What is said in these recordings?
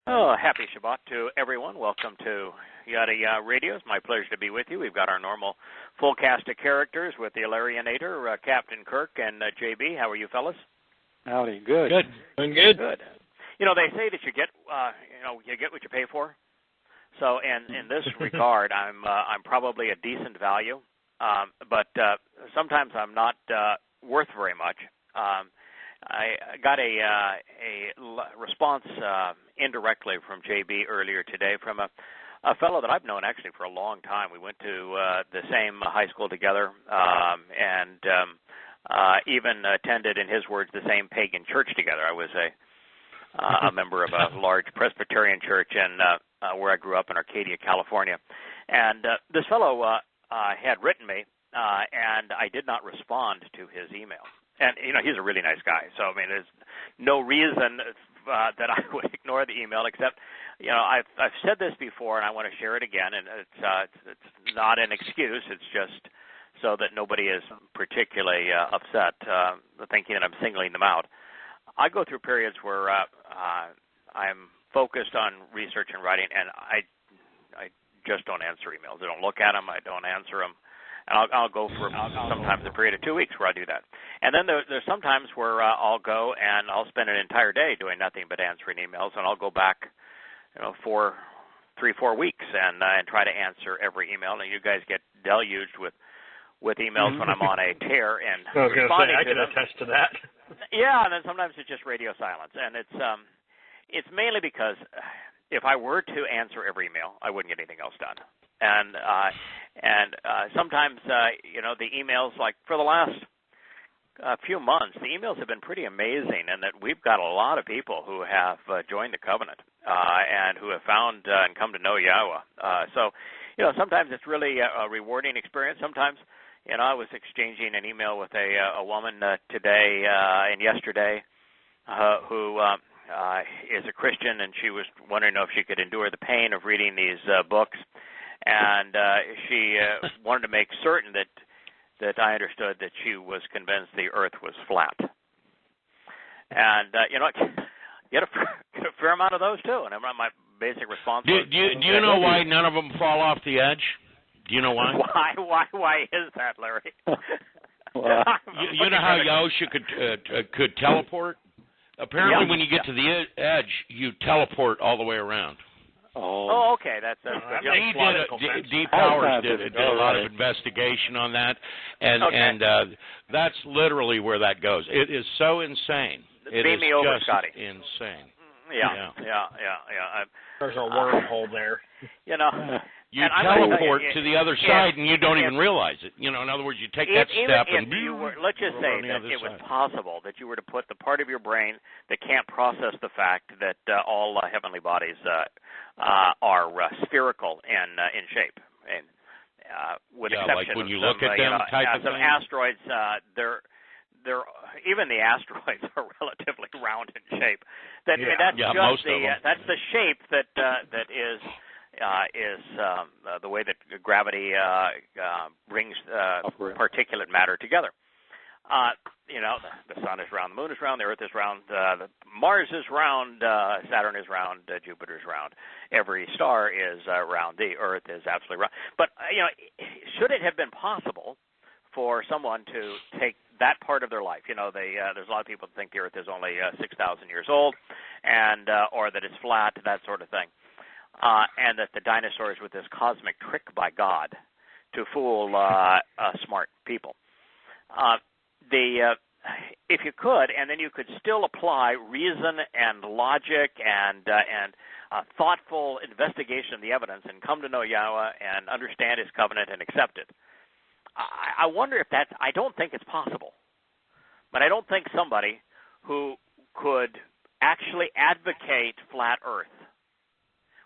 Oh, happy Shabbat to everyone. Welcome to Yada Yahweh Radio. It's my pleasure to be with you. We've got our normal full cast of characters with the Illyrianator, Captain Kirk, and JB. How are you, fellas? Howdy. Good. Good. Doing good. Good. You know, they say that you get what you pay for. So, in this regard, I'm probably a decent value, but sometimes I'm not worth very much. I got a response indirectly from JB earlier today from a fellow that I've known actually for a long time. We went to the same high school together, and even attended, in his words, the same pagan church together. I was a member of a large Presbyterian church where I grew up in Arcadia, California. And this fellow had written me, and I did not respond to his email. And, you know, he's a really nice guy. So, I mean, there's no reason that I would ignore the email except, you know, I've said this before, and I want to share it again. And it's not an excuse. It's just so that nobody is particularly upset, thinking that I'm singling them out. I go through periods where I'm focused on research and writing, and I just don't answer emails. I don't look at them. I don't answer them. And I'll go for sometimes a period of 2 weeks where I do that. And then there's sometimes where I'll go and I'll spend an entire day doing nothing but answering emails, and I'll go back, you know, 3-4 weeks and try to answer every email. And you guys get deluged with emails when I'm on a tear and I was going to say, I can them. attest to that. Yeah, and then sometimes it's just radio silence, and it's mainly because if I were to answer every email, I wouldn't get anything else done. And sometimes, you know, the emails, like for the last few months, the emails have been pretty amazing, and that we've got a lot of people who have joined the covenant and who have found and come to know Yahowah. So, you know, sometimes it's really a rewarding experience. Sometimes, you know, I was exchanging an email with a woman today and yesterday who is a Christian, and she was wondering if she could endure the pain of reading these books. And she wanted to make certain that I understood that she was convinced the earth was flat. And, you know, get a fair amount of those, too. And my basic response was... Do you know why none of them fall off the edge? Do you know why? Why is that, Larry? Well, you know how Yahusha could teleport? Apparently, when you get to the edge, you teleport all the way around. Oh, okay. That's Deep Powers did a lot of investigation on that, and that's literally where that goes. It is so insane. It is me over, just Scotty. Insane. Yeah. There's a wormhole there. You know, you teleport to the other side, and you don't even realize it. You know, in other words, you take that step, and let's just say that it was possible that you were to put the part of your brain that can't process the fact that all heavenly bodies are spherical in shape, and with exception like when you of look at them, type of some thing. asteroids, they're even the asteroids are relatively round in shape. That's the shape that is the way that gravity brings particulate matter together. You know, the sun is round, the moon is round, the earth is round, Mars is round, Saturn is round, Jupiter is round. Every star is round. The earth is absolutely round. But, you know, should it have been possible for someone to take that part of their life, you know, there's a lot of people that think the earth is only 6,000 years old, and or that it's flat, that sort of thing, and that the dinosaurs were this cosmic trick by God to fool smart people. If you could, and then you could still apply reason and logic and thoughtful investigation of the evidence and come to know Yahweh and understand His covenant and accept it. I wonder if that's. I don't think it's possible, but I don't think somebody who could actually advocate flat Earth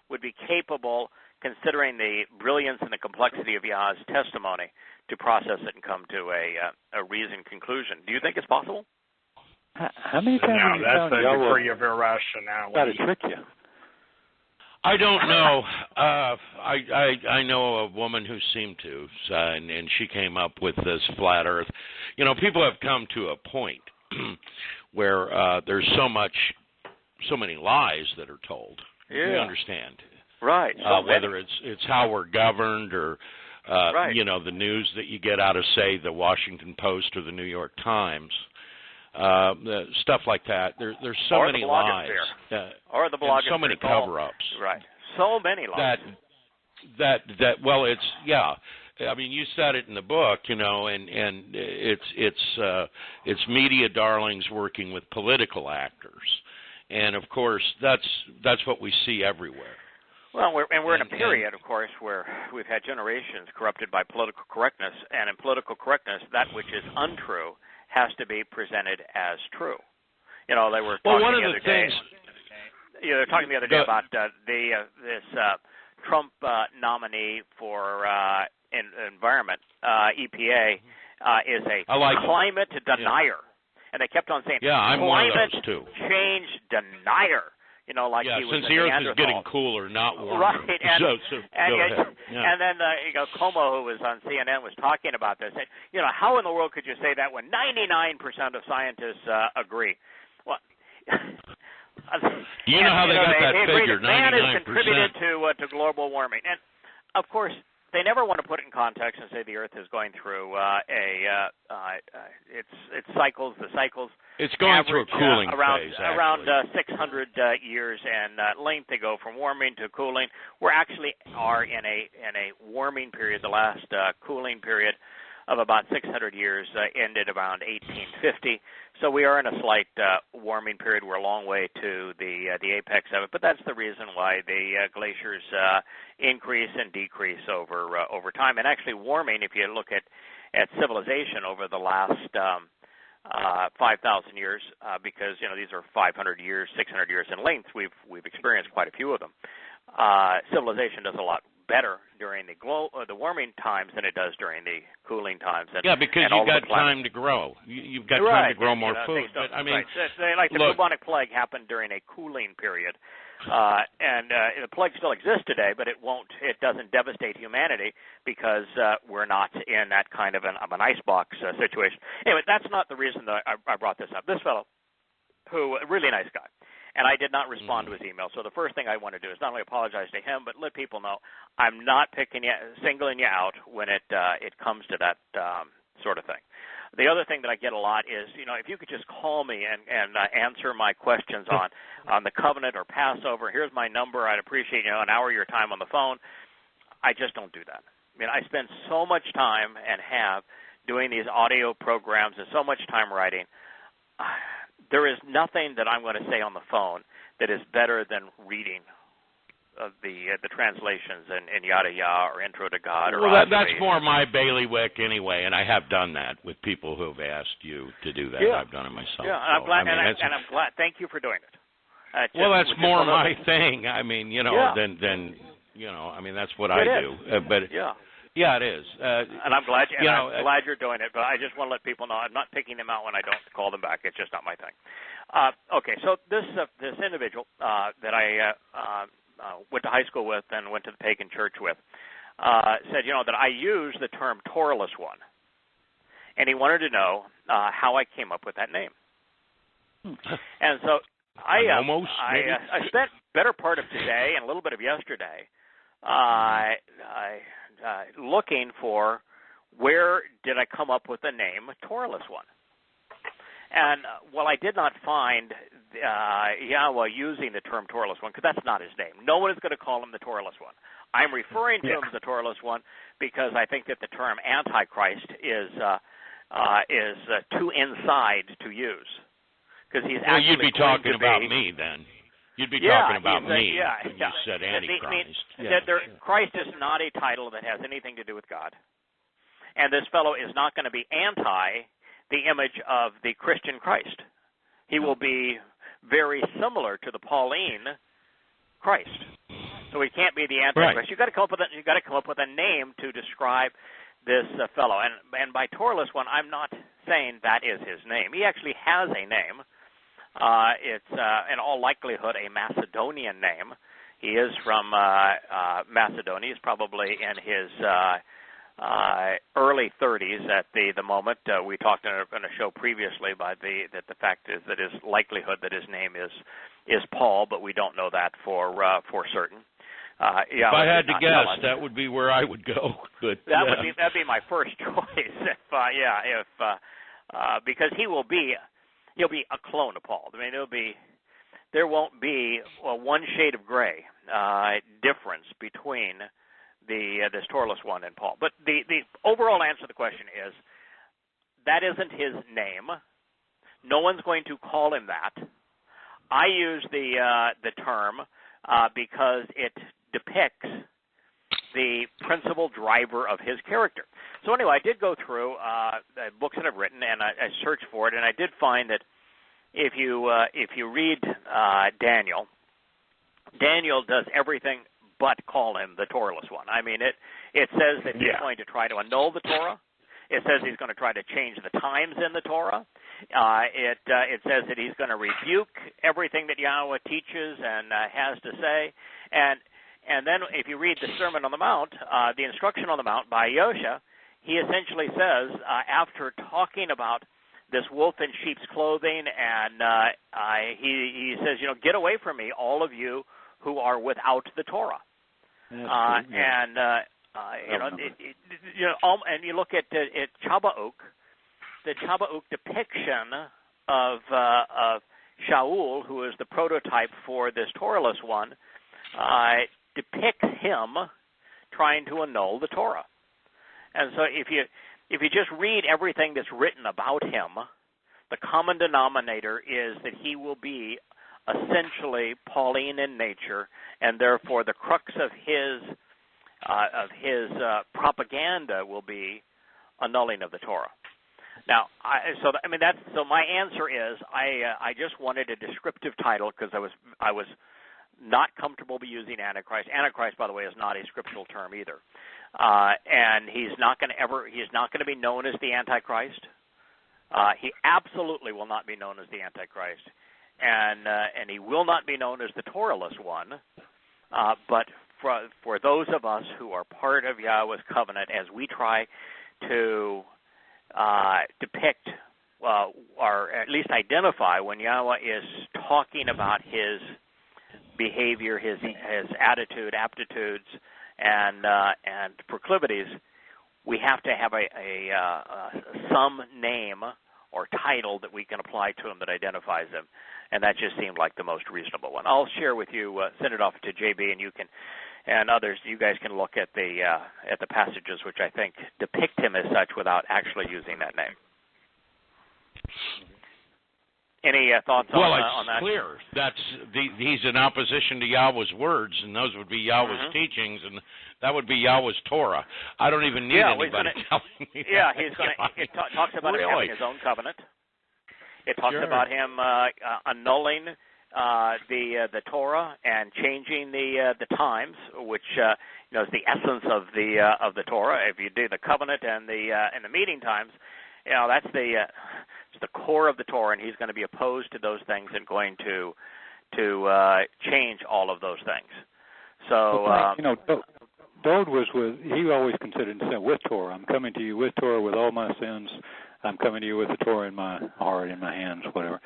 would be capable, considering the brilliance and the complexity of Yah's testimony, to process it and come to a reasoned conclusion. Do you think it's possible? How many times have you found that's a Yahweh degree of irrationality. try to trick you? I don't know. I know a woman who seemed to, and she came up with this flat Earth. You know, people have come to a point where there's so many lies that are told, We understand. Right. Whether it's how we're governed or, the news that you get out of, say, the Washington Post or the New York Times, stuff like that. There's so many lies. Or the blogosphere. So many cover-ups. Right. So many lies. I mean, you said it in the book, and it's media darlings working with political actors, and of course that's what we see everywhere. Well, we're in a period, of course, where we've had generations corrupted by political correctness, and in political correctness, that which is untrue has to be presented as true. They were talking the other day. They were talking the other day about this Trump nominee for environment, EPA, is a climate denier, and they kept on saying, I'm one of those too. Climate change denier. He was since the Earth is getting cooler, not warmer. Right, and then Como, who was on CNN, was talking about this. And, how in the world could you say that when 99% of scientists agree? Well, you know how they got that figure? 99%. Man has contributed to global warming, and of course, they never want to put it in context and say the Earth is going through its cycles. The cycles. It's going through a cooling phase. Around 600 years in length, they go from warming to cooling. We actually are in a warming period. The last cooling period of about 600 years ended around 1850. So we are in a slight warming period. We're a long way to the apex of it, but that's the reason why the glaciers increase and decrease over time. And actually, warming, if you look at civilization over the last 5,000 years, because these are 500 years, 600 years in length, we've experienced quite a few of them. Civilization does a lot better during the warming times than it does during the cooling times. Because you've got time to grow. You've got time to grow more food. But, I mean, the bubonic plague happened during a cooling period, and the plague still exists today, but it doesn't devastate humanity because we're not in that kind of an icebox situation. Anyway, that's not the reason that I brought this up. This fellow, who a really nice guy. And I did not respond to his email. So the first thing I want to do is not only apologize to him, but let people know I'm not singling you out when it comes to that sort of thing. The other thing that I get a lot is, if you could just call me and answer my questions on the covenant or Passover. Here's my number. I'd appreciate an hour of your time on the phone. I just don't do that. I mean, I spend so much time and have doing these audio programs and so much time writing. There is nothing that I'm going to say on the phone that is better than reading the translations in Yada Yahweh or Intro to God. That's more my bailiwick anyway, and I have done that with people who have asked you to do that. I've done it myself. Yeah, and I'm glad. I'm glad. Thank you for doing it. That's more my thing. I mean, than I mean, that's what I do. Yeah, it is. And I'm glad I'm glad you're doing it, but I just want to let people know I'm not picking them out when I don't call them back. It's just not my thing. Okay, so this individual that I went to high school with and went to the pagan church with said, that I use the term Torahless One, and he wanted to know how I came up with that name. And so I spent better part of today and a little bit of yesterday looking for where did I come up with the name Torahless One. And while I did not find Yahweh using the term Torahless One, because that's not his name. No one is going to call him the Torahless One. I'm referring to him as the Torahless One because I think that the term Antichrist is too inside to use. Because he's actually you'd be talking about me then. You'd be talking about me when you said Antichrist. Christ is not a title that has anything to do with God. And this fellow is not going to be anti the image of the Christian Christ. He will be very similar to the Pauline Christ. So he can't be the Antichrist. Right. You've got to come up with a name to describe this fellow. And by Torahless One, I'm not saying that is his name. He actually has a name. It's in all likelihood a Macedonian name. He is from Macedonia. He's probably in his early 30s at the moment. We talked in a show previously by that the fact is that his likelihood that his name is is Paul, but we don't know that for certain. If I had to guess, that would be where I would go. But that'd be my first choice. Because he'll be a clone of Paul. I mean, there won't be one shade of gray difference between this Toraless one and Paul. But the overall answer to the question is that isn't his name. No one's going to call him that. I use the term because it depicts the principal driver of his character. So anyway, I did go through the books that I've written, and I searched for it, and I did find that if you read Daniel does everything but call him the Toraless one. I mean, it says that he's going to try to annul the Torah. It says he's going to try to change the times in the Torah. It says that he's going to rebuke everything that Yahweh teaches and has to say. And then if you read the Sermon on the Mount, the Instruction on the Mount by Yosha, he essentially says, after talking about this wolf in sheep's clothing, and he says, get away from me, all of you who are without the Torah. And you look at Shabbat, the Shabbat depiction of Shaul, who is the prototype for this Toraless one, depicts him trying to annul the Torah. And so if you just read everything that's written about him, the common denominator is that he will be essentially Pauline in nature, and therefore the crux of his propaganda will be annulling of the Torah. Now, so my answer is I just wanted a descriptive title because I was not comfortable using Antichrist. Antichrist, by the way, is not a scriptural term either, and he's not going to be known as the Antichrist. He absolutely will not be known as the Antichrist, and he will not be known as the Toraless one. But for those of us who are part of Yahweh's covenant, as we try to depict or at least identify when Yahweh is talking about his behavior, his attitude, aptitudes, and proclivities, we have to have some name or title that we can apply to him that identifies him, and that just seemed like the most reasonable one. I'll share with you, send it off to JB, and others. You guys can look at the passages which I think depict him as such without actually using that name. Any thoughts on that? Well, it's clear. He's in opposition to Yahweh's words, and those would be Yahweh's teachings, and that would be Yahweh's Torah. I don't even need anybody telling me. Yeah, it talks about him having his own covenant. It talks about him annulling the Torah and changing the times, which is the essence of the Torah. If you do the covenant and the meeting times, that's it's the core of the Torah, and he's going to be opposed to those things and going to change all of those things. So Dode he always considered himself with Torah. I'm coming to you with Torah with all my sins. I'm coming to you with the Torah in my heart, in my hands, whatever.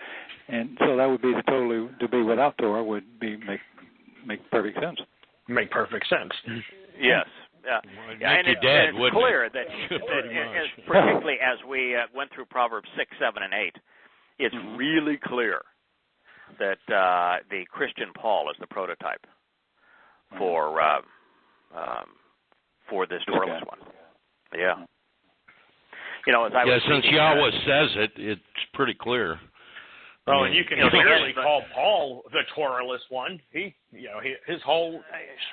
And so that would be to be without Torah would be make perfect sense. Make perfect sense. Yes. And it's clear that particularly as we went through Proverbs 6, 7, and 8, it's really clear that the Christian Paul is the prototype for this Toraless one. Yeah. Since Yahweh says it, it's pretty clear. Oh, and you can clearly call Paul the Toraless one. His whole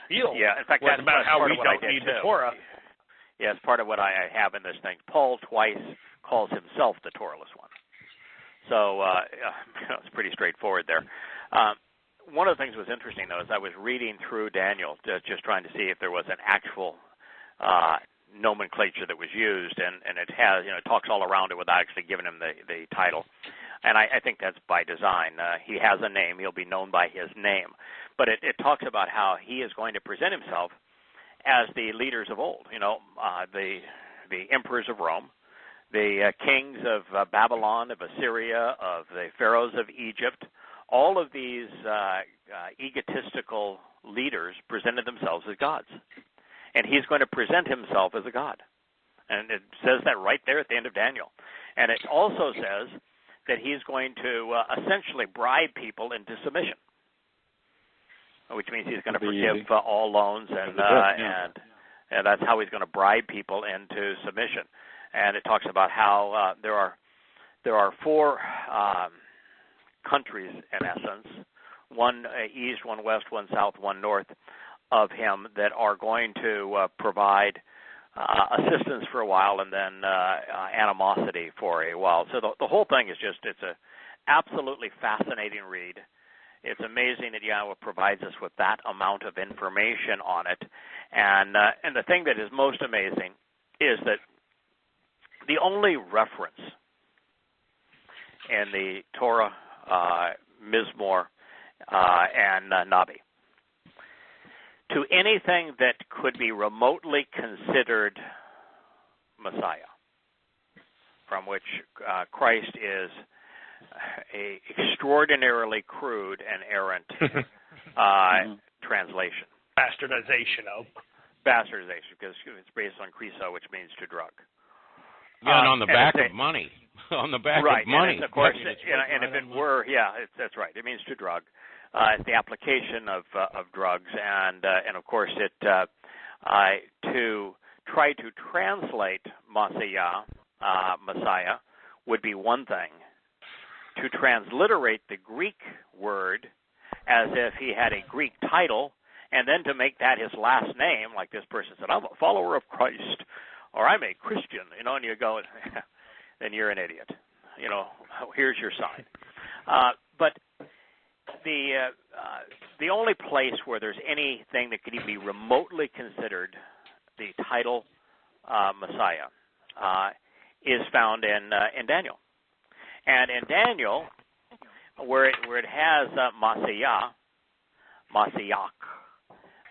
spiel in fact, was about how we don't need the Torah. Yeah, it's part of what I have in this thing. Paul twice calls himself the Toraless one. So it's pretty straightforward there. One of the things that was interesting, though, is I was reading through Daniel, just trying to see if there was an actual nomenclature that was used, and it has, it talks all around it without actually giving him the title. And I think that's by design. He has a name. He'll be known by his name. But it talks about how he is going to present himself as the leaders of old, the emperors of Rome, the kings of Babylon, of Assyria, of the pharaohs of Egypt, all of these egotistical leaders presented themselves as gods. And he's going to present himself as a god. And it says that right there at the end of Daniel. And it also says that he's going to essentially bribe people into submission, which means he's going to forgive all loans, and that's how he's going to bribe people into submission. And it talks about how there are four countries, in essence, one east, one west, one south, one north of him, that are going to provide assistance for a while, and then animosity for a while. So the whole thing is it's a absolutely fascinating read. It's amazing that Yahweh provides us with that amount of information on it. And the thing that is most amazing is that the only reference in the Torah, Mizmor, and Nabi to anything that could be remotely considered Messiah, from which Christ is a extraordinarily crude and errant translation. Bastardization, because it's based on Kriso, which means to drug. Yeah, and on the back of money. On the back right, of money. And of course, and if it were, that's right. It means to drug. It's the application of drugs, and of course, it to try to translate Messiah would be one thing. To transliterate the Greek word as if he had a Greek title, and then to make that his last name, like this person said, I'm a follower of Christ, or I'm a Christian, and you go, then you're an idiot. Here's your sign. But the only place where there's anything that could even be remotely considered the title Messiah is found in Daniel. And in Daniel, where it has Messiah,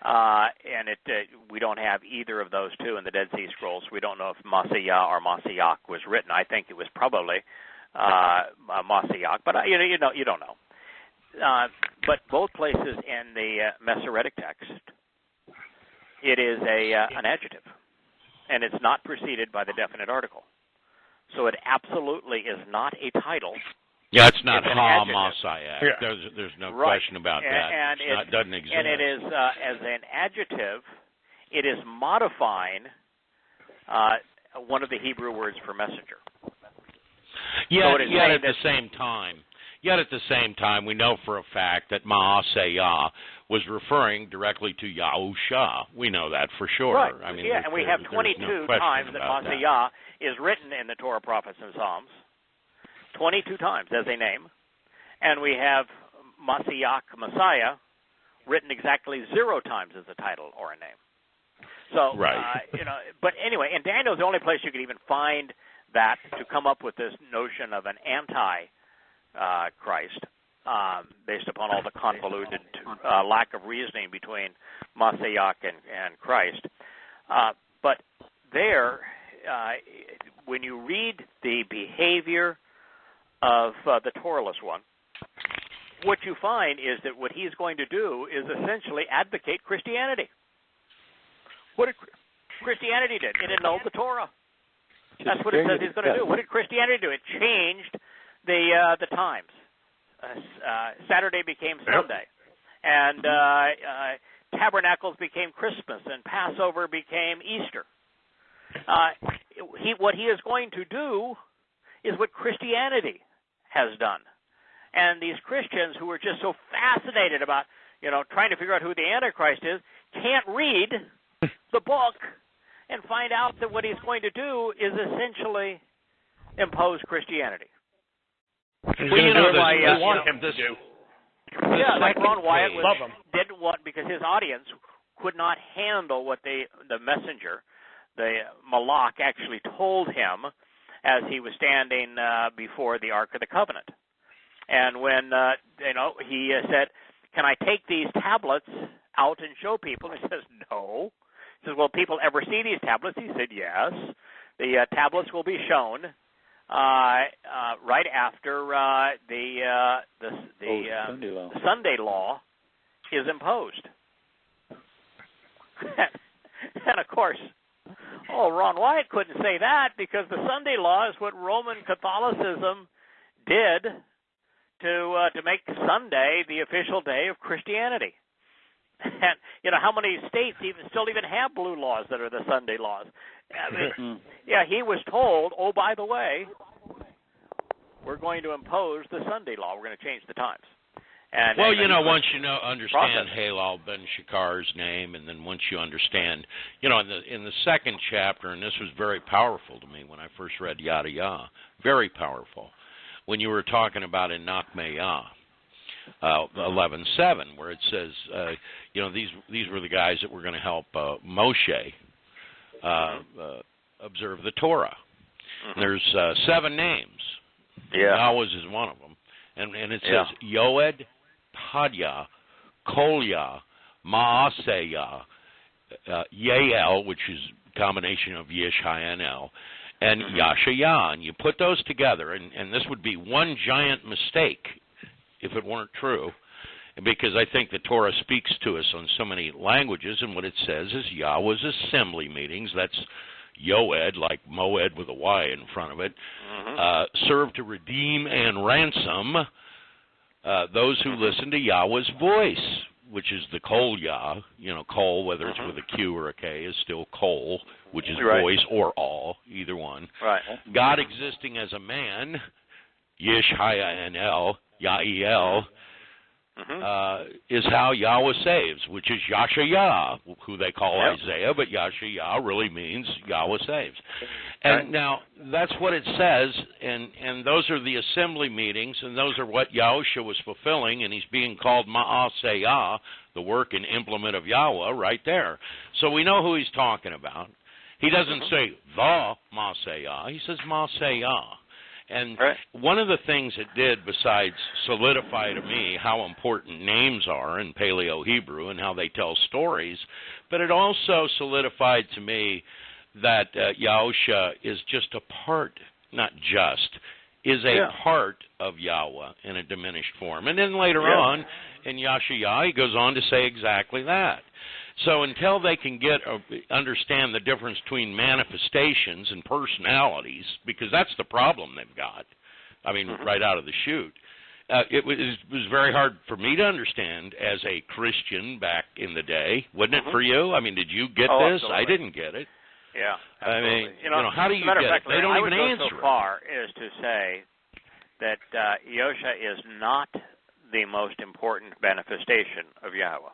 and we don't have either of those two in the Dead Sea Scrolls. We don't know if Messiah or Messiah was written. I think it was probably Messiah, but you don't know. But both places in the Masoretic text, it is an adjective, and it's not preceded by the definite article. So it absolutely is not a title. Yeah, it's not ha-Messiah. Yeah. There's no question about that. And it doesn't exist. And it is, as an adjective, it is modifying one of the Hebrew words for messenger. Yeah, so yet at the same time, we know for a fact that Ma'aseh was referring directly to Yahusha. We know that for sure. Right. I mean, and we have 22 times that Ma'aseh is written in the Torah, Prophets, and Psalms. 22 times as a name. And we have Messiah written exactly 0 times as a title or a name. So, right. But anyway, in Daniel is the only place you could even find that, to come up with this notion of an anti-Christ, based upon all the convoluted lack of reasoning between Messiah and Christ. But there, when you read the behavior of the Torahless one, what you find is that what he's going to do is essentially advocate Christianity. What did Christianity did? It annulled the Torah. That's what it says he's going to do. What did Christianity do? It changed the times. Saturday became Sunday, and tabernacles became Christmas, and Passover became Easter. What he is going to do is what Christianity has done. And these Christians who are just so fascinated about, trying to figure out who the Antichrist is, can't read the book and find out that what he's going to do is essentially impose Christianity. He's going to do what I want him to do. Yeah, like Ron Wyatt didn't want, because his audience could not handle what the messenger, the Malach, actually told him as he was standing before the Ark of the Covenant. And when, he said, can I take these tablets out and show people? And he says, no. He says, will people ever see these tablets? He said, yes. The tablets will be shown right after the Sunday law is imposed. And of course, Ron Wyatt couldn't say that because the Sunday law is what Roman Catholicism did to make Sunday the official day of Christianity. And how many states still even have blue laws that are the Sunday laws? I mean, he was told, oh, by the way, we're going to impose the Sunday law. We're going to change the times. And once you understand Halal ben Shakar's name, and then once you understand, in the second chapter, and this was very powerful to me when I first read Yada Yahweh, very powerful, when you were talking about in Nachmeyah, 11:7, where it says, these were the guys that were going to help Moshe observe the Torah. There's 7 names. Yahweh's is one of them, and it says Yoed, Hadya, Kolya, Maaseyah, Yael, which is a combination of Yish, and El, and Yashayah, and you put those together, and this would be one giant mistake if it weren't true, because I think the Torah speaks to us on so many languages, and what it says is Yahweh's assembly meetings, that's Yoed, like Moed with a Y in front of it, serve to redeem and ransom those who listen to Yahweh's voice, which is the Kol Yah, Kol, whether it's with a Q or a K, is still Kol, which is voice or all, either one. Right. God existing as a man, Yish, and El, Yael, is how Yahweh saves, which is Yashayah, who they call Isaiah, but Yashayah really means Yahweh saves. And now, that's what it says, and those are the assembly meetings, and those are what Yahusha was fulfilling, and he's being called Ma'aseyah, the work and implement of Yahweh, right there. So we know who he's talking about. He doesn't say the Ma'aseyah, he says Ma'aseyah. And one of the things it did, besides solidify to me how important names are in Paleo-Hebrew and how they tell stories, but it also solidified to me that Yahusha is just a part, not just, is a part of Yahweh in a diminished form. And then later on, in Yashayah, he goes on to say exactly that. So until they can understand the difference between manifestations and personalities, because that's the problem they've got, I mean, right out of the chute, it was very hard for me to understand as a Christian back in the day. Wasn't it for you? I mean, did you get this? Absolutely. I didn't get it. Yeah, absolutely. I mean, how do you get it? They don't even answer it. I would go so far as to say that Yosha is not the most important manifestation of Yahweh.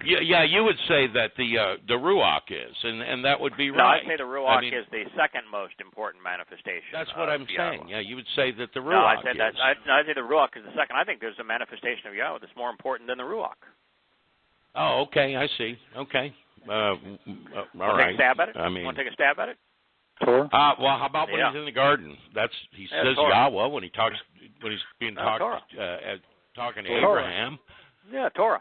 Yeah, you would say that the Ruach is, and that would be right. No, I'd say the Ruach is the second most important manifestation. That's what I'm saying. Yeah, you would say that the Ruach No, I said that. I'd say the Ruach is the second. I think there's a manifestation of Yahweh that's more important than the Ruach. Oh, okay, I see. Okay. All right. Take a stab at it? I mean, want to take a stab at it? Torah? Well, how about when he's in the garden? He says Torah. Yahweh when he's being talking to Abraham. Yeah, Torah.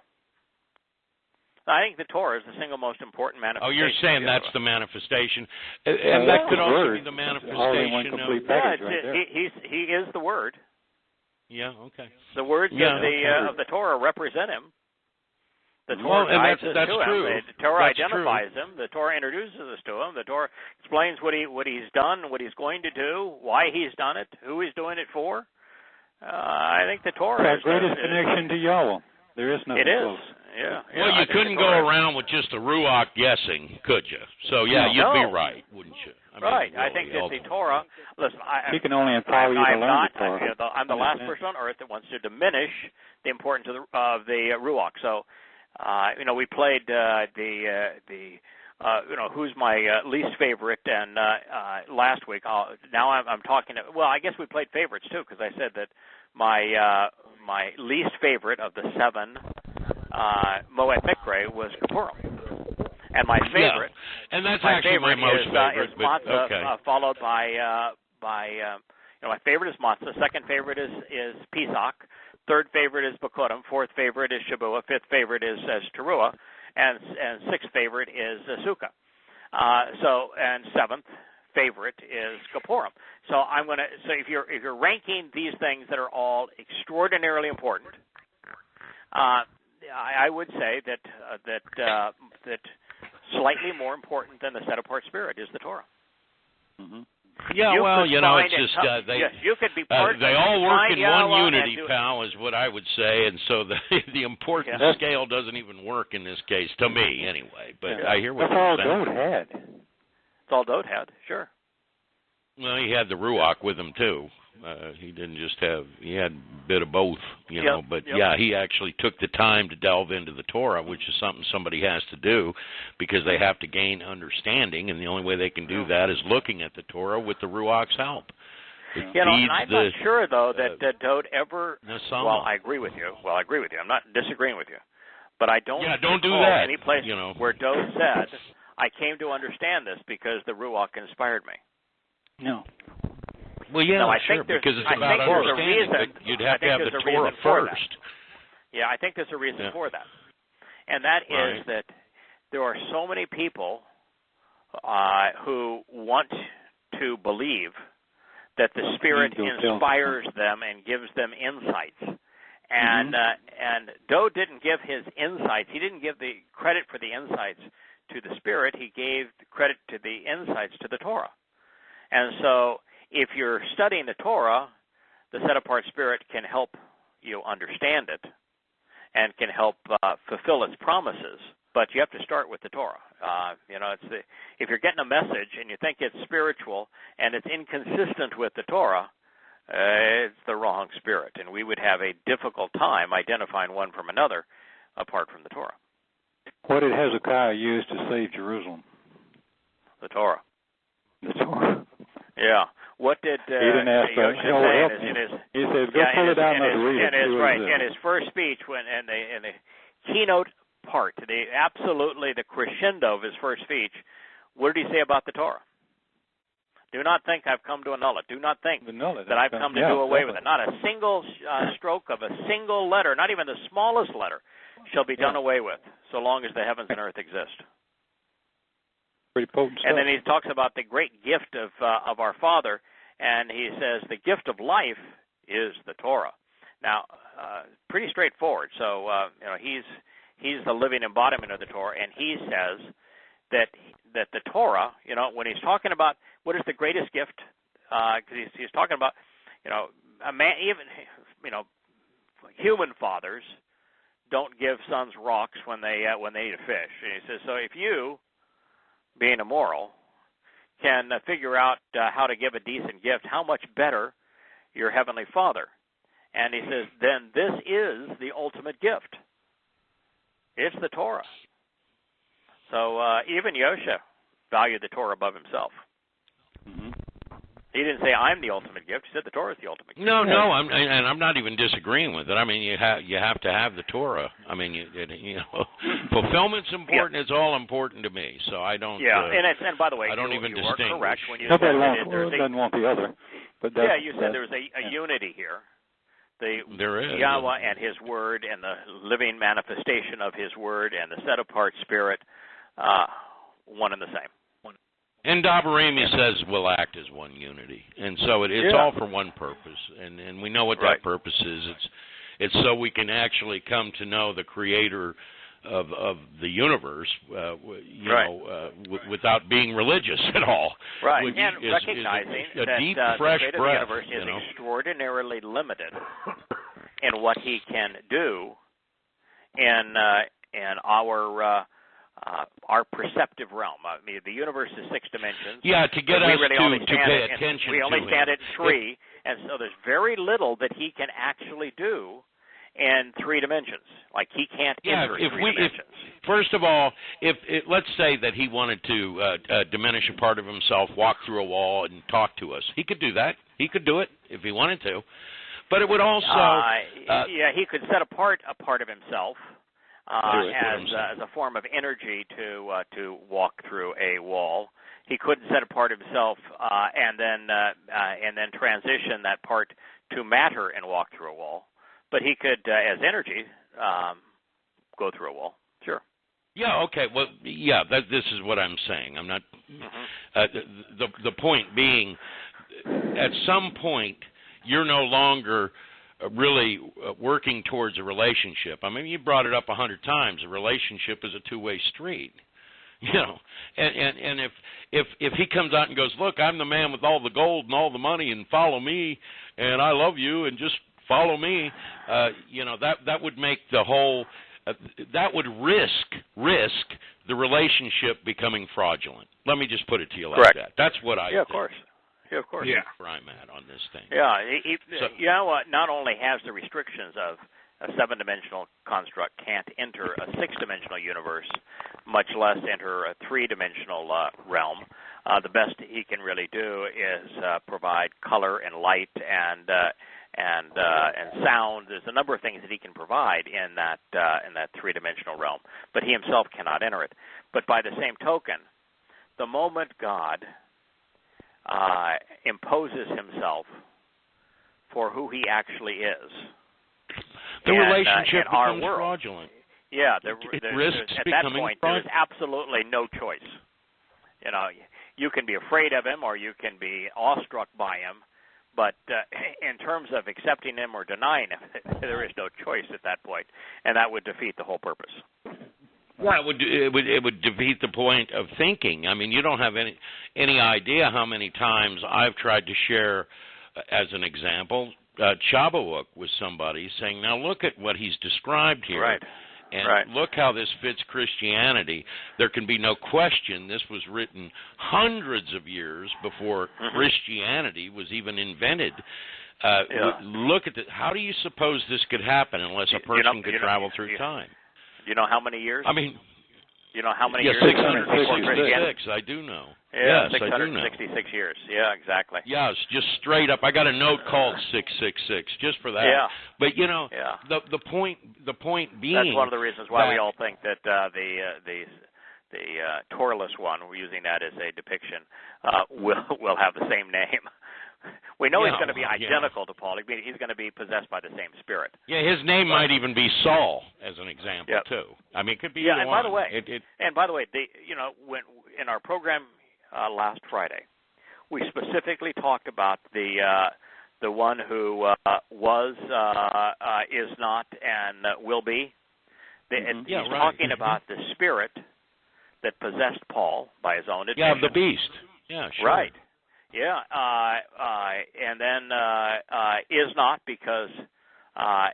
I think the Torah is the single most important manifestation. Oh, you're saying that's the manifestation, and that could also be the manifestation of. He is the Word. Yeah. Okay. The words of the Torah represent him. The Torah guides us that's to true. him. The Torah that's identifies true. him. The Torah introduces us to him. The Torah explains what he's done, what he's going to do, why he's done it, who he's doing it for. I think the Torah is the greatest connection to Yahweh. There is nothing close. Yeah. Well, you couldn't go around with just a Ruach guessing, could you? So, you'd be right, wouldn't you? I mean, right. Really, I think that the Torah, listen, he can only empower you to learn the Torah. I'm the last person on earth that wants to diminish the importance of the Ruach. So, we played who's my least favorite, and last week. Now I'm talking. I guess we played favorites too, because I said that my least favorite of the 7 Moed Mikre was Kippurim, and my favorite. Yeah. And that's actually my most favorite. Is Matzah, followed by my favorite is Matzah. Second favorite is Pesach. Third favorite is Bikurim. Fourth favorite is Shabuah. Fifth favorite is Teruah, and sixth favorite is Sukkah. And seventh favorite is Kippurim. So if you're ranking these things that are all extraordinarily important, I would say that slightly more important than the set-apart spirit is the Torah. Mm-hmm. Yeah, it's just you could be part they all work in one unity, pal, is what I would say, and so the importance scale doesn't even work in this case, to me anyway. But I hear what you're saying. That's all Dode had. It's all Dode had, sure. Well, he had the Ruach with him, too. He didn't just he had a bit of both, know. But, he actually took the time to delve into the Torah, which is something somebody has to do because they have to gain understanding, and the only way they can do that is looking at the Torah with the Ruach's help. And I'm not sure, though, that Dode ever... Well, I agree with you. I'm not disagreeing with you. But I don't do that. Any place where Dode said, I came to understand this because the Ruach inspired me. No. Well, sure, because it's about understanding, but you'd have to have the Torah first. Yeah, I think there's a reason for that. And that is that there are so many people who want to believe that the Spirit inspires them and gives them insights. And and Dode didn't give his insights. He didn't give the credit for the insights to the Spirit. He gave the credit to the insights to the Torah. And so if you're studying the Torah, the set-apart spirit can help you understand it and can help fulfill its promises. But you have to start with the Torah. If you're getting a message and you think it's spiritual and it's inconsistent with the Torah, it's the wrong spirit. And we would have a difficult time identifying one from another apart from the Torah. What did Hezekiah use to save Jerusalem? The Torah. The Torah. Yeah. What did he didn't ask Yosha say in his? He says, "Go pull it down and read it." In his first speech, in the keynote part, the crescendo of his first speech, what did he say about the Torah? Do not think I've come to annul it. Do not think that I've come to do away with it. Not a single stroke of a single letter, not even the smallest letter, shall be done away with, so long as the heavens and earth exist. Pretty potent stuff. And then he talks about the great gift of our Father, and he says the gift of life is the Torah. Now, pretty straightforward. So he's the living embodiment of the Torah, and he says that the Torah, when he's talking about what is the greatest gift, because he's talking about a man, even human fathers don't give sons rocks when they eat a fish. And he says, so if you, being immoral, can figure out how to give a decent gift, how much better your heavenly Father? And he says, then this is the ultimate gift. It's the Torah. So even Yosha valued the Torah above himself. Mm-hmm. He didn't say I'm the ultimate gift. He said the Torah is the ultimate gift. No, I'm not even disagreeing with it. I mean, you have to have the Torah. I mean, fulfillment's important. It's all important to me. So I don't. Yeah, and by the way, I don't even distinguish. You are correct when you said doesn't want the other. But you said there's a unity here. There is Yahweh and His Word and the living manifestation of His Word and the set-apart Spirit, one and the same. And Dabarimi says we'll act as one unity, and so it's all for one purpose, and we know what that purpose is. It's so we can actually come to know the Creator of the universe, without being religious at all. Right, and recognizing that deep, fresh the breath, universe is extraordinarily limited in what He can do in our perceptive realm. I mean, the universe is 6 dimensions. Yeah, to get us to pay attention. We only stand at 3, and so there's very little that He can actually do in 3 dimensions. Like He can't enter 3 dimensions. First of all, if let's say that He wanted to diminish a part of Himself, walk through a wall, and talk to us, He could do that. He could do it if He wanted to. But it would also... He could set apart a part of Himself as a form of energy to walk through a wall. He couldn't set apart Himself and then transition that part to matter and walk through a wall. But He could, as energy, go through a wall. Sure. Yeah, okay. Well, yeah, this is what I'm saying. I'm not the point being, at some point you're no longer really working towards a relationship. I mean, you brought it up 100 times. A relationship is a two-way street. You know, and if he comes out and goes, look, I'm the man with all the gold and all the money, and follow me, and I love you, and just follow me, you know, that would make the whole that would risk the relationship becoming fraudulent. Let me just put it to you like Correct. that. That's what I think. Of course. Yeah, of course. That's where I'm at on this thing. Yeah, Yahowah not only has the restrictions of a 7-dimensional construct can't enter a 6-dimensional universe, much less enter a 3-dimensional realm. The best he can really do is provide color and light and sound. There's a number of things that he can provide in that 3-dimensional realm, but he himself cannot enter it. But by the same token, the moment God imposes himself for who he actually is, the relationship our becomes world, fraudulent. Yeah, it risks at that becoming point fraudulent. there's absolutely no choice. You know, you can be afraid of him or you can be awestruck by him, but in terms of accepting him or denying him, there is no choice at that point, and that would defeat the whole purpose. Yeah, it would defeat the point of thinking. I mean, you don't have any idea how many times I've tried to share, as an example, Shabbat with somebody, saying, now look at what he's described here. Right. And look how this fits Christianity. There can be no question this was written hundreds of years before Christianity was even invented. Look at how do you suppose this could happen unless a person could travel through time? You know how many years? I mean, you know how many years? 666. I do know. Yeah, yes, 666 years. Yeah, exactly. Yeah, it's just straight up. I got a note called 666 just for that. Yeah. But you know, the point being, that's one of the reasons why we all think that the Torahless one, we're using that as a depiction, will have the same name. We know he's going to be identical to Paul. He's going to be possessed by the same spirit. Yeah, his name might even be Saul, as an example, too. I mean, it could be. Yeah, and one. by the way, when in our program last Friday, we specifically talked about the one who was, is not, and will be. He's talking about the spirit that possessed Paul by his own admission. Yeah, the beast. Yeah, sure. Right. Yeah, and then is not, because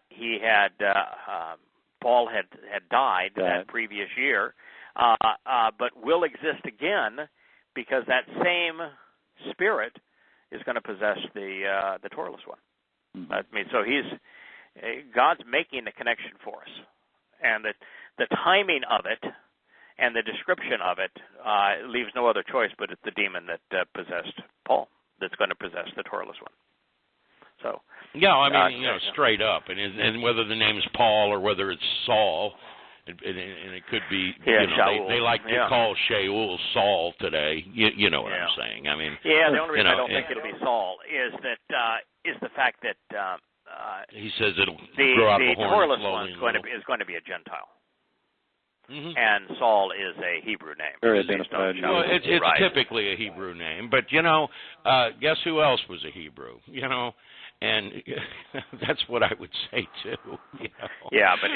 he had Paul had died that previous year, but will exist again because that same spirit is going to possess the Torahless one. I mean, so God's making the connection for us, and the timing of it and the description of it leaves no other choice, but it's the demon that possessed Paul that's going to possess the Torahless one. So yeah, I mean, straight up, and whether the name is Paul or whether it's Saul, and it could be, they like to call Shaul Saul today. You know what I'm saying? I mean, the only reason I don't think it'll be Saul is the fact that he says it'll grow out of a horn. The Torahless one is going to be a Gentile. And Saul is a Hebrew name. Very identified. Well, it's typically a Hebrew name, but guess who else was a Hebrew? And that's what I would say too. Yeah, but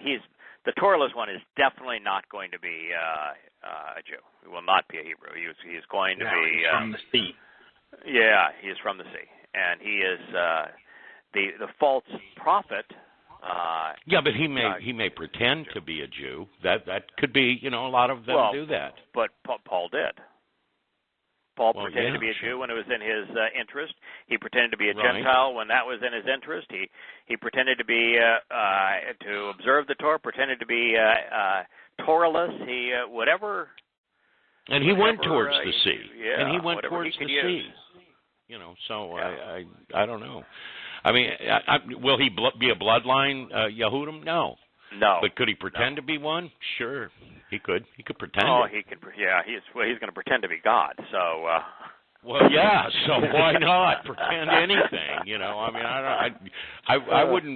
he's the Torahless one is definitely not going to be a Jew. He will not be a Hebrew. He's going to be from the sea. Yeah, he is from the sea, and he is the false prophet. But he may pretend to be a Jew. That could be, a lot of them do that. But Paul did. Paul pretended to be a Jew when it was in his interest. He pretended to be a Gentile when that was in his interest. He pretended to be to observe the Torah. Pretended to be Torahless. He whatever. And he went towards the sea. Yeah, and he went towards the sea. So I don't know. I mean, will he be a bloodline Yehudim? No. But could he pretend to be one? Sure, he could. He could pretend. Oh, he could. Yeah, he's going to pretend to be God. So. Well, yeah. So why not pretend anything? You know, I mean,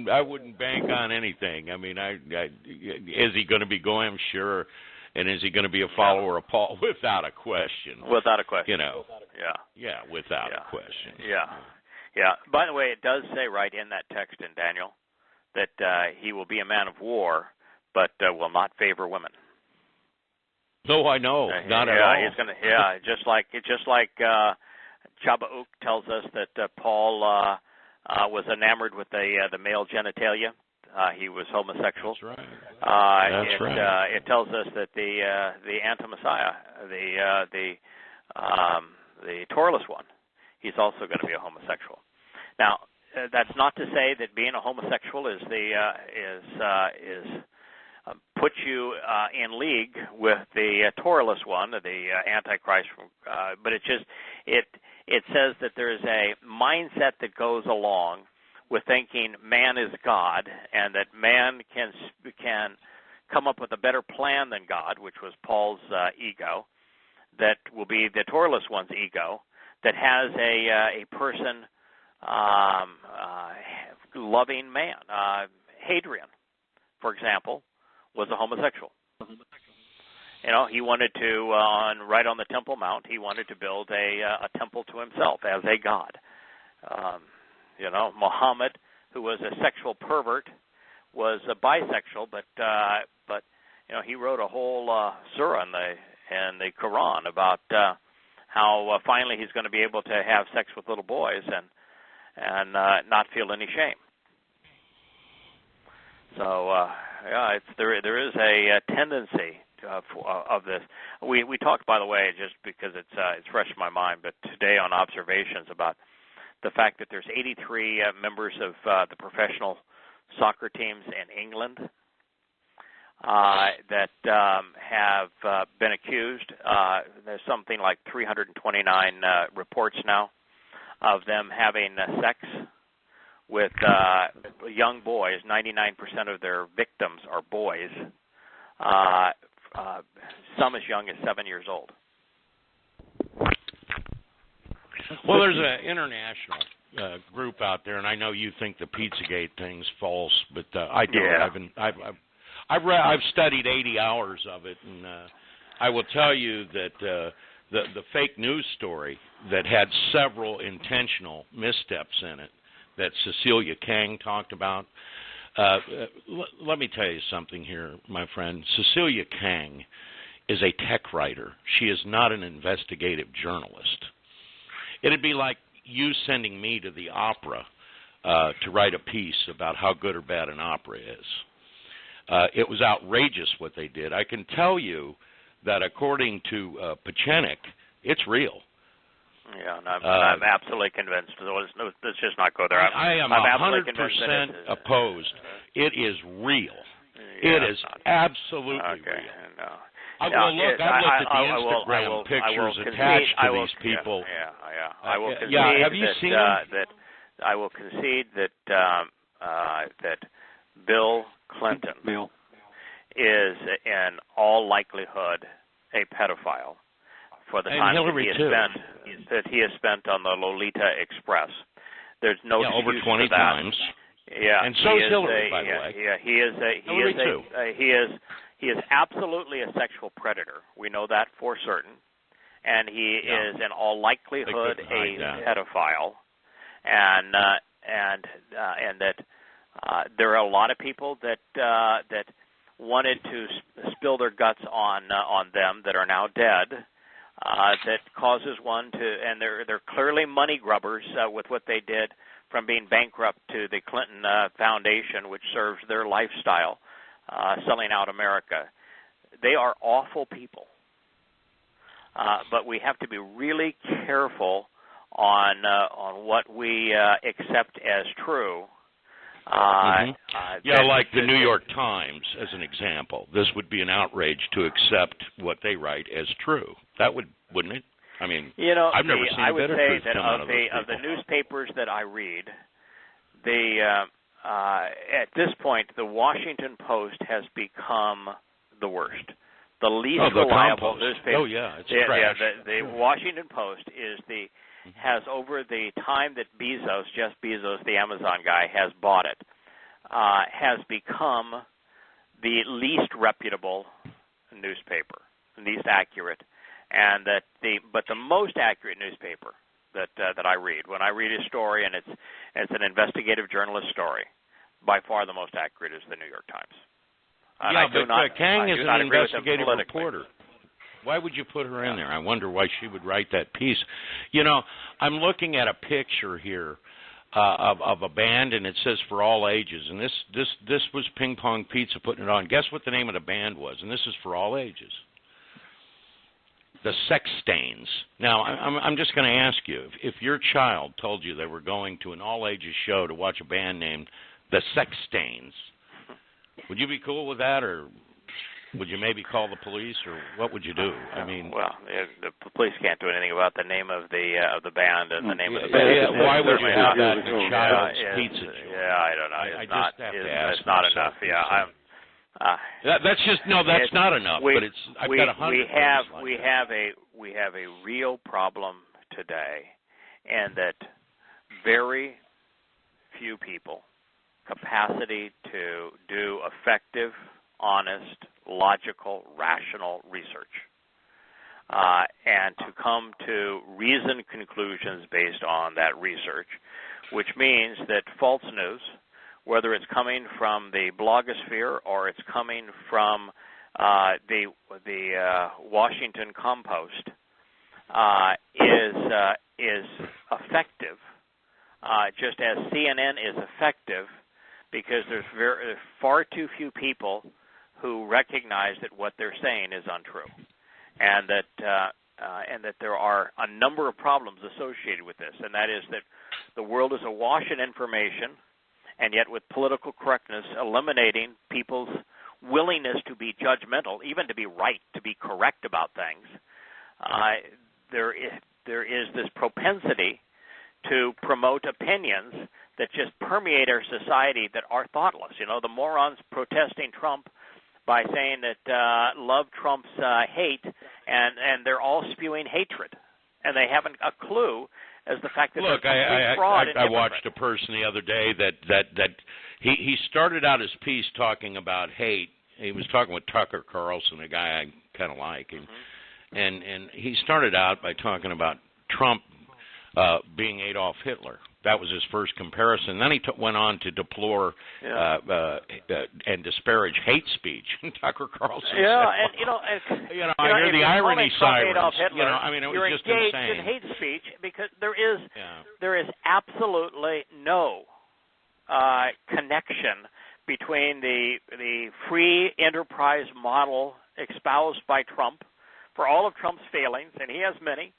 I wouldn't bank on anything. I mean, is he going to be going? I'm sure. And is he going to be a follower of Paul? Without a question. Without a question. You know. Yeah, without a question. Yeah. By the way, it does say right in that text in Daniel that he will be a man of war, but will not favor women. No, I know, not at all. He's gonna. Just like Shabbat tells us that Paul was enamored with the male genitalia. He was homosexual. That's right. It tells us that the anti-Messiah, the Torahless one, he's also going to be a homosexual. Now, that's not to say that being a homosexual is put you in league with the Torahless one, the Antichrist. But it says that there is a mindset that goes along with thinking man is God, and that man can come up with a better plan than God, which was Paul's ego, that will be the Torahless one's ego, that has a person loving man. Hadrian, for example, was a homosexual. You know, he wanted to, right on the Temple Mount, he wanted to build a temple to himself as a god. You know, Muhammad, who was a sexual pervert, was a bisexual, but you know, he wrote a whole surah in the Quran about how finally he's going to be able to have sex with little boys and not feel any shame. So there is a tendency of this. We talked, by the way, just because it's fresh in my mind, but today on Observations about the fact that there's 83 members of the professional soccer teams in England that have been accused. There's something like 329 reports now of them having sex with young boys. 99% of their victims are boys, some as young as 7 years old. Well, there's an international group out there, and I know you think the Pizzagate thing's false, but I don't. Yeah. I've studied 80 hours of it, and I will tell you that the fake news story that had several intentional missteps in it that Cecilia Kang talked about. Let me tell you something here, my friend. Cecilia Kang is a tech writer. She is not an investigative journalist. It'd be like you sending me to the opera to write a piece about how good or bad an opera is. It was outrageous what they did. I can tell you that according to Pachenik, it's real. Yeah, and I'm absolutely convinced. Let's just not go there. I am 100% opposed. It is real. Yeah, it is absolutely real. No. I've looked at the Instagram pictures attached to these people. I will concede have you seen them? I will concede that Bill Clinton is, in all likelihood, a pedophile for the time that he has spent on the Lolita Express. There's no excuse over 20 for that. times. Yeah, and so is Hillary, by the way. Yeah, he is absolutely a sexual predator. We know that for certain, and he is in all likelihood a pedophile, and that there are a lot of people that wanted to spill their guts on them that are now dead. That causes one to, and they're clearly money grubbers with what they did from being bankrupt to the Clinton Foundation, which serves their lifestyle, selling out America. They are awful people, but we have to be really careful on what we accept as true. Like the New York Times, as an example. This would be an outrage to accept what they write as true. That wouldn't it? I mean, I've never seen a bit of truth come out of those people. Of the newspapers that I read, at this point, the Washington Post has become the worst. the least reliable newspaper. Oh yeah, it's trash. The Washington Post has over the time that Jeff Bezos, the Amazon guy, has bought it, has become the least reputable newspaper, least accurate, and but the most accurate newspaper that I read, when I read a story and it's an investigative journalist story, by far the most accurate is the New York Times. But Kang is an investigative reporter. Why would you put her in there? I wonder why she would write that piece. You know, I'm looking at a picture here of a band, and it says for all ages. And this was Ping Pong Pizza putting it on. Guess what the name of the band was? And this is for all ages. The Sex Stains. Now, I'm just going to ask you, if your child told you they were going to an all-ages show to watch a band named The Sex Stains, would you be cool with that, or would you maybe call the police, or what would you do? I mean, well, the police can't do anything about the name of the band and the name of the band. Yeah, why would you have that in a child's pizza joint? Yeah, I don't know. I just have to ask. It's not enough. Yeah, that's just that's not enough. But it's I've got 100. We have a real problem today, and that very few people capacity to do effective, honest, logical, rational research, and to come to reasoned conclusions based on that research, which means that false news, whether it's coming from the blogosphere or it's coming from the Washington Compost, is effective, just as CNN is effective, because there's far too few people who recognize that what they're saying is untrue, and that there are a number of problems associated with this, and that is that the world is awash in information, and yet with political correctness eliminating people's willingness to be judgmental, even to be right, to be correct about things, there is this propensity to promote opinions that just permeate our society that are thoughtless. You know, the morons protesting Trump by saying that love trumps hate, and they're all spewing hatred, and they haven't a clue as the fact that look, I watched a person the other day that he started out his piece talking about hate. He was talking with Tucker Carlson, a guy I kind of like, and he started out by talking about Trump being Adolf Hitler. That was his first comparison. Then he went on to deplore and disparage hate speech. Tucker Carlson said, and I hear the irony sirens. Hitler, I mean, it was just engaged insane. in hate speech because there is absolutely no connection between the free enterprise model espoused by Trump for all of Trump's failings, and he has many.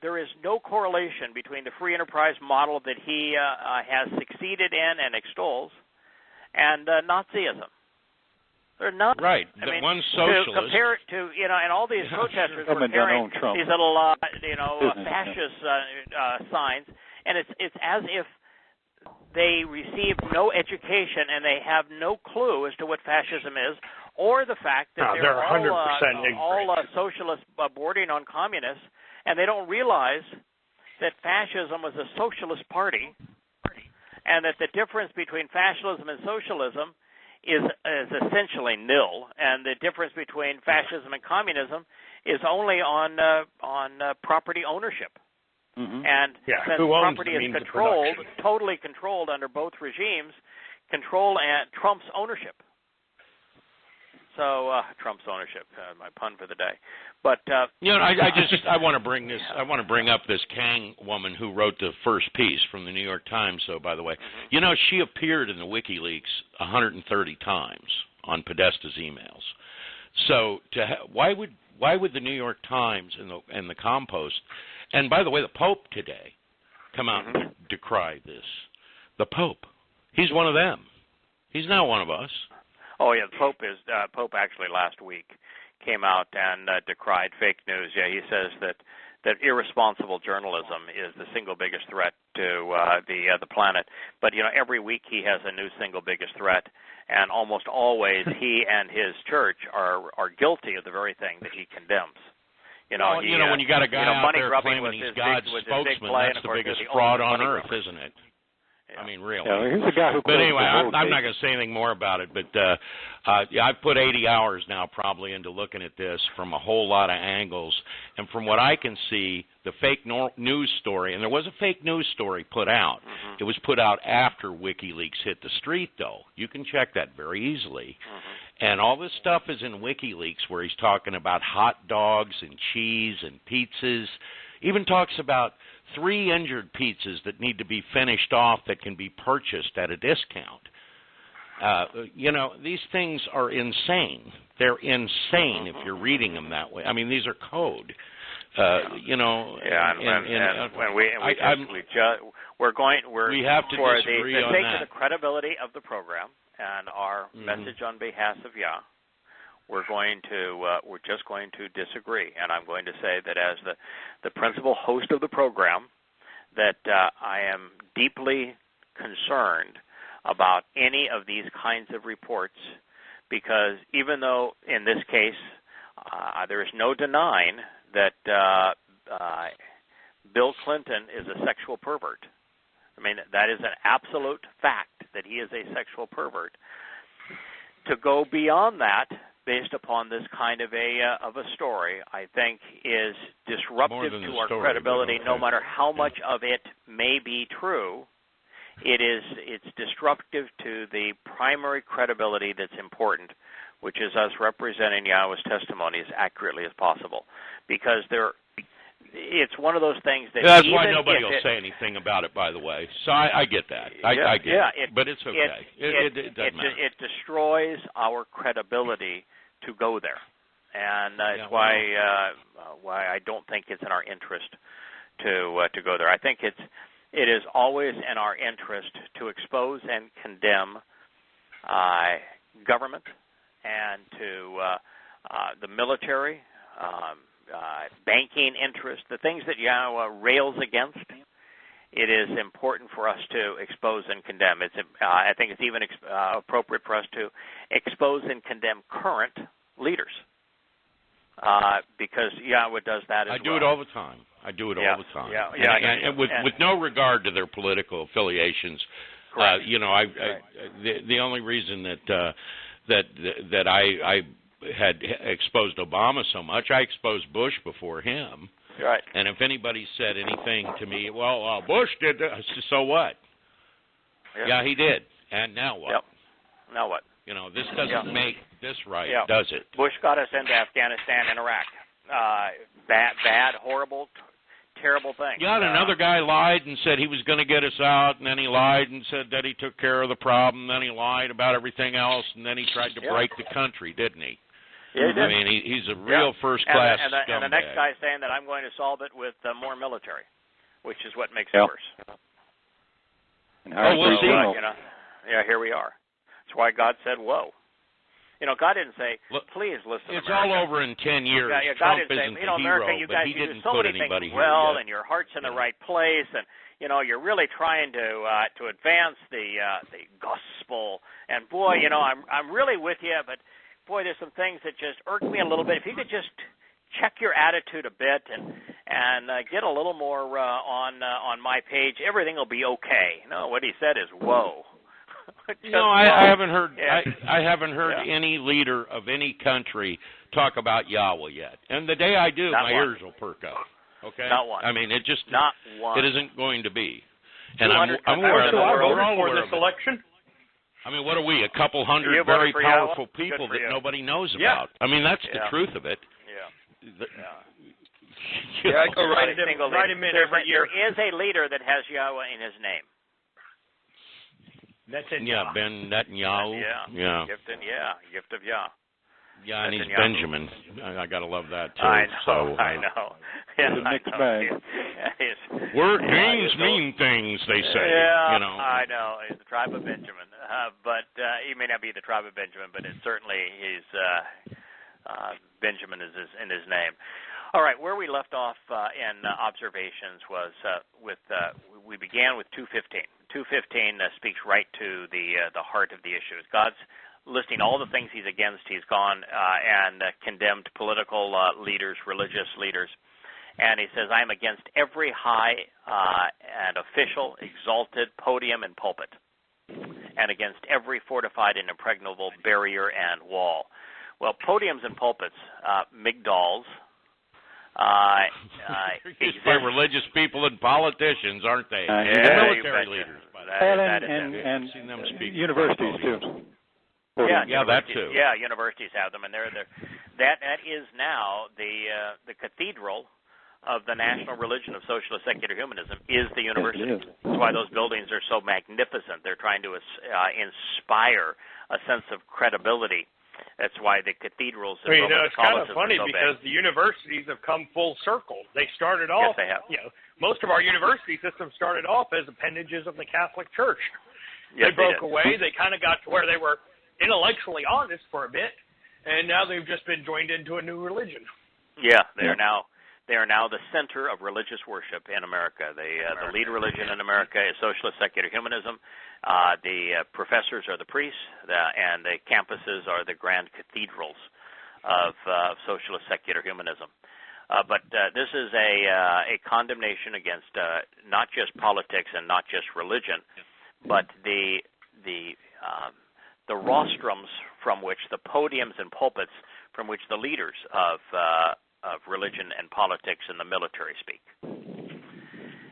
There is no correlation between the free enterprise model that he has succeeded in and extols and Nazism. They're not. Right. I mean, one socialist. To compare it to, and all these protesters were carrying these little, fascist signs, and it's as if they received no education and they have no clue as to what fascism is, or the fact that they're 100% all socialists bordering on communists, and they don't realize that fascism was a socialist party, and that the difference between fascism and socialism is essentially nil, and the difference between fascism and communism is only on property ownership. Mm-hmm. And since property is controlled, totally controlled under both regimes, control and Trump's ownership. So Trump's ownership, my pun for the day. But I want to bring this. I want to bring up this Kang woman who wrote the first piece from the New York Times. So, by the way, she appeared in the WikiLeaks 130 times on Podesta's emails. So, why would the New York Times and the Compost, and by the way, the Pope today, come out and decry this? The Pope, he's one of them. He's not one of us. Oh yeah, the Pope actually last week came out and decried fake news. Yeah, he says that irresponsible journalism is the single biggest threat to the planet. But every week he has a new single biggest threat, and almost always he and his church are guilty of the very thing that he condemns. When you got a guy out money there grubbing claiming was he's God's spokesman, that's the biggest fraud on earth, isn't it? I mean, really. Yeah, here's a guy who. But anyway, I'm not going to say anything more about it. But I've put 80 hours now probably into looking at this from a whole lot of angles. And from what I can see, the fake news story, and there was a fake news story put out. Mm-hmm. It was put out after WikiLeaks hit the street, though. You can check that very easily. Mm-hmm. And all this stuff is in WikiLeaks, where he's talking about hot dogs and cheese and pizzas. Even talks about 3 injured pizzas that need to be finished off that can be purchased at a discount. These things are insane. They're insane if you're reading them that way. I mean, these are code. We have to for disagree on the sake that. of the credibility of the program and our message on behalf of Yah. We're just going to disagree, and I'm going to say that as the principal host of the program, that I am deeply concerned about any of these kinds of reports, because even though in this case there is no denying that Bill Clinton is a sexual pervert. I mean, that is an absolute fact that he is a sexual pervert. To go beyond that, based upon this kind of a story, I think is disruptive to our credibility. No matter how much of it may be true, it's disruptive to the primary credibility that's important, which is us representing Yahweh's testimony as accurately as possible. Because it's one of those things that that's why nobody will say anything about it, by the way. So I get that. I get it. But it's okay. It doesn't matter. It destroys our credibility to go there, and that's why I don't think it's in our interest to go there. I think it is always in our interest to expose and condemn government and to the military, banking interests, the things that Yahweh rails against. It is important for us to expose and condemn. I think it's even appropriate for us to expose and condemn current leaders, because Yahweh does that as well. I do it all the time. And with no regard to their political affiliations. Correct. The only reason that I had exposed Obama so much, I exposed Bush before him. Right. And if anybody said anything to me, well, Bush did that, so what? Yeah, he did. And now what? Yep. Now what? This doesn't make this right, does it? Bush got us into Afghanistan and Iraq. Bad, horrible, terrible thing. Yeah, and another guy lied and said he was going to get us out, and then he lied and said that he took care of the problem, then he lied about everything else, and then he tried to break the country, didn't he? Yeah, he did. I mean, he's a real first-class scumbag. And the next guy saying that I'm going to solve it with more military, which is what makes it worse. And we'll see. Here we are. That's why God said, whoa. God didn't say, please listen, it's America. all over in 10 years. God Trump didn't say, isn't the hero, America, you but guys, he you didn't do so put many anybody things here well, yet. and your heart's in the right place, and you're really trying to advance the gospel. And boy, I'm really with you, but boy, there's some things that just irk me a little bit. If you could just check your attitude a bit and get a little more on my page, everything will be okay. No, what he said is, whoa. I haven't heard. I haven't heard any leader of any country talk about Yahweh yet. And the day I do, my ears will perk up. Okay. Not one. I mean, it just not one. It isn't going to be. And I'm aware of it. We're all for aware this of it. election. I mean, what are we? A couple hundred very powerful Yahweh? people that you. nobody knows about. I mean, that's the truth of it. I go write him in every year. There is a leader that has Yahweh in his name. Netanyahu. Ben Netanyahu. Gift of Yah. Yeah, and he's Benjamin. I gotta love that too. I know. It's a mixed bag. Word names mean things, they say. Yeah, I know. He's the tribe of Benjamin, but he may not be the tribe of Benjamin, but it's certainly he's Benjamin is in his name. All right, where we left off in observations was we began with 2:15. 2:15 speaks right to the heart of the issue. God's listing all the things he's against. He's gone and condemned political leaders, religious leaders. And he says, I am against every high and official, exalted podium and pulpit, and against every fortified and impregnable barrier and wall. Well, podiums and pulpits, migdals, they're religious people and politicians, aren't they? And military leaders. And universities, too. Yeah, that too. Yeah, universities have them, and that is now the cathedral of the national religion of socialist secular humanism is the university. That's why those buildings are so magnificent. They're trying to inspire a sense of credibility. That's why the cathedrals of Roman it's kind of Catholicism funny are so because big. the universities have come full circle. They started off, yes, they have. Most of our university systems started off as appendages of the Catholic Church. Yes, they broke away. They kind of got to where they were intellectually honest for a bit, and now they've just been joined into a new religion. Yeah, they are now the center of religious worship in America. The lead religion in America is socialist secular humanism. The professors are the priests, and the campuses are the grand cathedrals of socialist secular humanism. But this is a condemnation against not just politics and not just religion, but the rostrums from which the podiums and pulpits from which the leaders of religion and politics and the military speak.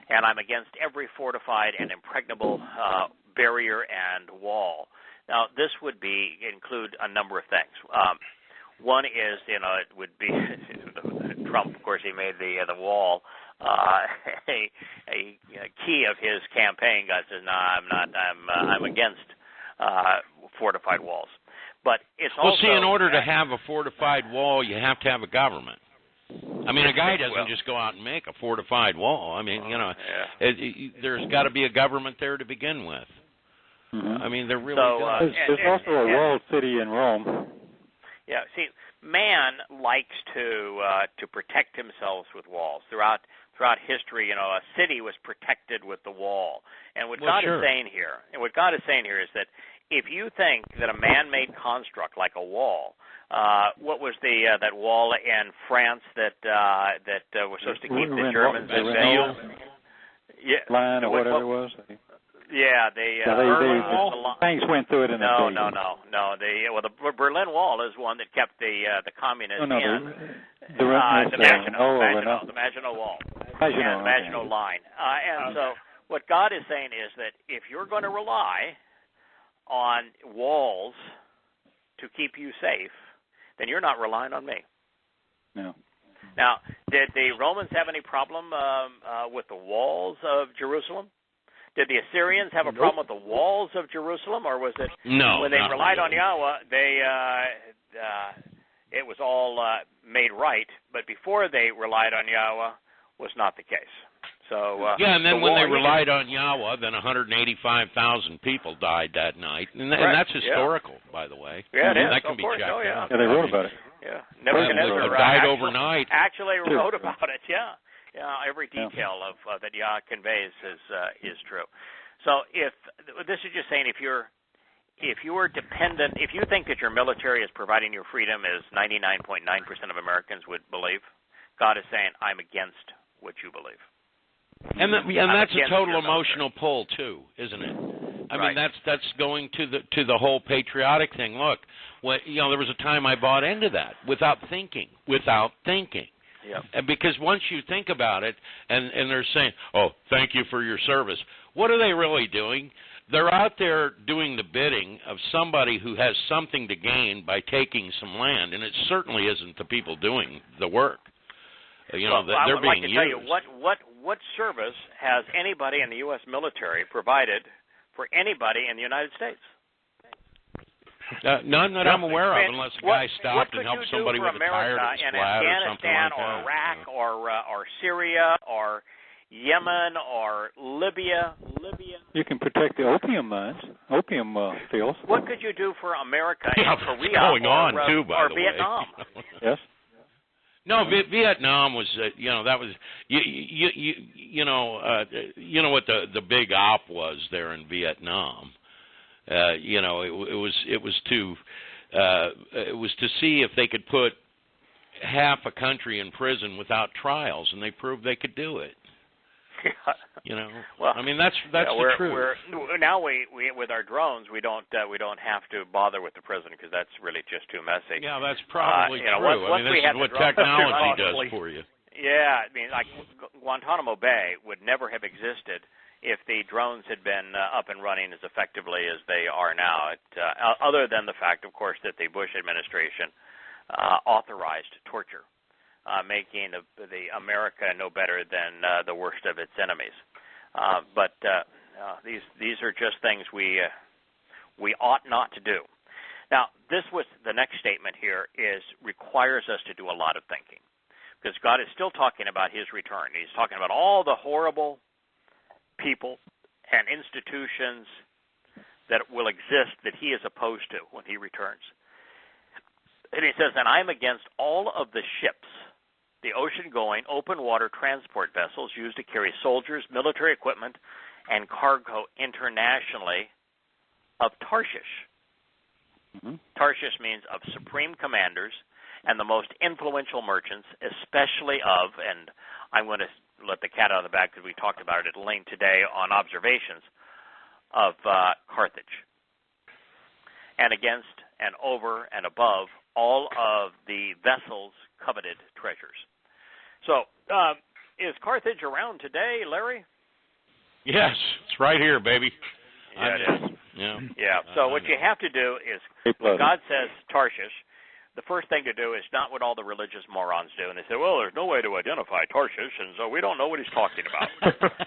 And I'm against every fortified and impregnable barrier and wall. Now, this would include a number of things. One is, it would be Trump. Of course, he made the wall a key of his campaign. God says, "No, I'm not. I'm against fortified walls." But it's also see, in order to have a fortified wall, you have to have a government. I mean, a guy doesn't just go out and make a fortified wall. I mean, there's got to be a government there to begin with. I mean, there really does. There's also a walled city in Rome. Yeah, see, man likes to protect himself with walls. Throughout history, a city was protected with the wall. And what God is saying here, is that if you think that a man-made construct like a wall, what was that wall in France that was supposed to keep the Germans at bay? Line or whatever it was. Yeah, tanks went through it in No. The Berlin Wall is one that kept the communists in. The Maginot Wall. The Maginot Line. And so what God is saying is that if you're going to rely on walls to keep you safe, then you're not relying on me. No. Now, did the Romans have any problem with the walls of Jerusalem? Did the Assyrians have a problem with the walls of Jerusalem, or was it when they relied on Yahweh, it was all made right, but before they relied on Yahweh was not the case. So and then when they relied on Yahweh, then 185,000 people died that night, and that's historical, by the way. Yeah, it is. That can be checked out. Yeah, they wrote about it. Yeah, Nebuchadnezzar died overnight. Actually wrote about it. Yeah. Every detail of that Yah conveys is true. So this is just saying, if you're dependent, if you think that your military is providing your freedom, as 99.9% of Americans would believe, God is saying, I'm against what you believe. And that's a total emotional pull too, isn't it? I mean, that's going to the whole patriotic thing. Look, there was a time I bought into that without thinking. Yeah. And because once you think about it, and they're saying, "Oh, thank you for your service," what are they really doing? They're out there doing the bidding of somebody who has something to gain by taking some land, and it certainly isn't the people doing the work. They're being used. I would like to tell you what service has anybody in the U.S. military provided for anybody in the United States? None that I'm aware of, unless a guy stopped and helped somebody with a tire to splat or something like that. Or Iraq, or Syria, or Yemen, or Libya. You can protect the opium mines, fields. What could you do for America in Korea going on too, by or the Vietnam? Yes. No, Vietnam was, that was, you know what the big op was there in Vietnam. It was to see if they could put half a country in prison without trials, and they proved they could do it. Well, I mean that's the truth. Now we with our drones we don't have to bother with the prison because that's really just too messy. Yeah, that's probably true. Once this is what technology does for you. Yeah, I mean, like Guantanamo Bay would never have existed if the drones had been up and running as effectively as they are now. Other than the fact, of course, that the Bush administration authorized torture. Making the America no better than the worst of its enemies. But these are just things we ought not to do. Now, this was the next statement here requires us to do a lot of thinking because God is still talking about His return. He's talking about all the horrible people and institutions that will exist that He is opposed to when He returns. And He says, and I'm against all of the ships, the ocean-going, open-water transport vessels used to carry soldiers, military equipment, and cargo internationally of Tarshish. Mm-hmm. Tarshish means of supreme commanders and the most influential merchants, especially of, and I'm going to let the cat out of the bag because we talked about it at length today on observations, of Carthage. And against and over and above all of the vessels' coveted treasures. So, is Carthage around today, Larry? Yes, it's right here, baby. Yeah, it is. Yeah. So what you have to do is, when God says Tarshish, the first thing to do is not what all the religious morons do. And they say, well, there's no way to identify Tarshish, and so we don't know what He's talking about.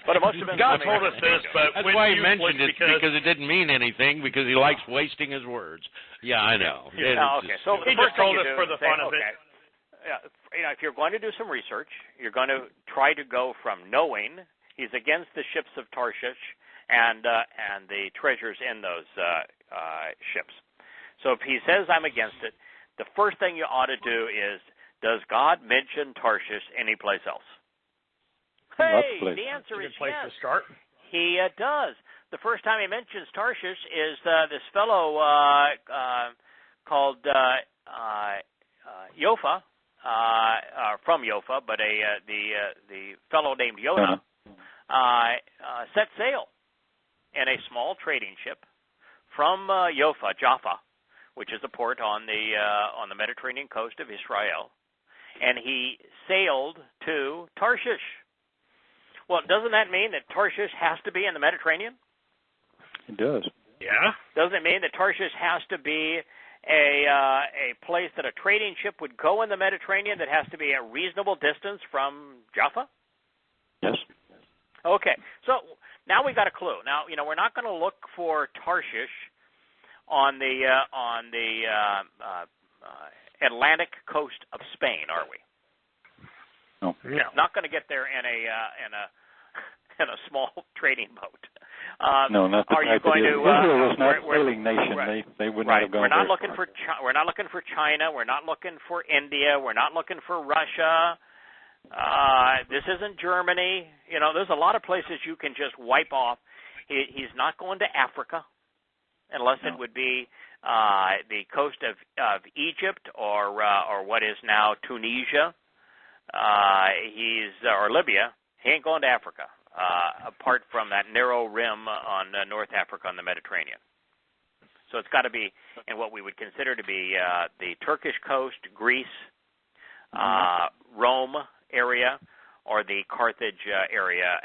But it must have been God told us this, but that's why He mentioned it, because it didn't mean anything, because He likes wasting His words. Yeah, I know. Okay, so He just told us for the fun of it. Yeah, if you're going to do some research, you're going to try to go from knowing He's against the ships of Tarshish and the treasures in those ships. So if He says I'm against it, the first thing you ought to do is, does God mention Tarshish anyplace else? Hey, the answer is place yes. To start. He does. The first time He mentions Tarshish is this fellow called Yahowah. From Yahowah, but the fellow named Yonah set sail in a small trading ship from Jaffa, which is a port on the Mediterranean coast of Israel, and he sailed to Tarshish. Well, doesn't that mean that Tarshish has to be in the Mediterranean? It does. Yeah. Doesn't it mean that Tarshish has to be a place that a trading ship would go in the Mediterranean that has to be a reasonable distance from Jaffa? Yes. Okay, so now we got a clue. Now, we're not going to look for Tarshish on the Atlantic coast of Spain, are we? No. Not going to get there in a small trading boat. No, not the type of Israel was not a sailing nation. Right. They would not have gone. We're not looking for China. We're not looking for India. We're not looking for Russia. This isn't Germany. There's a lot of places you can just wipe off. He's not going to Africa, unless it would be the coast of Egypt or what is now Tunisia. Or Libya. He ain't going to Africa. Apart from that narrow rim on North Africa on the Mediterranean. So it's got to be in what we would consider to be the Turkish coast, Greece, Rome area, or the Carthage area,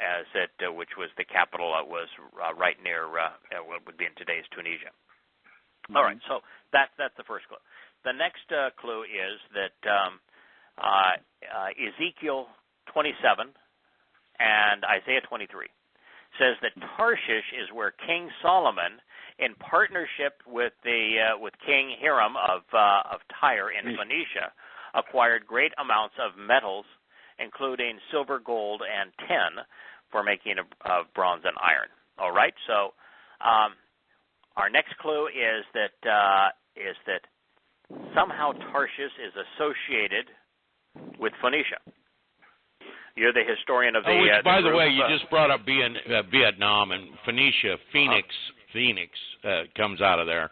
which was the capital. Was right near what would be in today's Tunisia. Mm-hmm. All right, so that's the first clue. The next clue is that Ezekiel 27 and Isaiah 23 says that Tarshish is where King Solomon, in partnership with King Hiram of Tyre in Phoenicia, acquired great amounts of metals, including silver, gold, and tin, for making of bronze and iron. All right, so our next clue is that somehow Tarshish is associated with Phoenicia. You're the historian of the. Which, by the way, group, you just brought up Vietnam and Phoenicia. Phoenix comes out of there.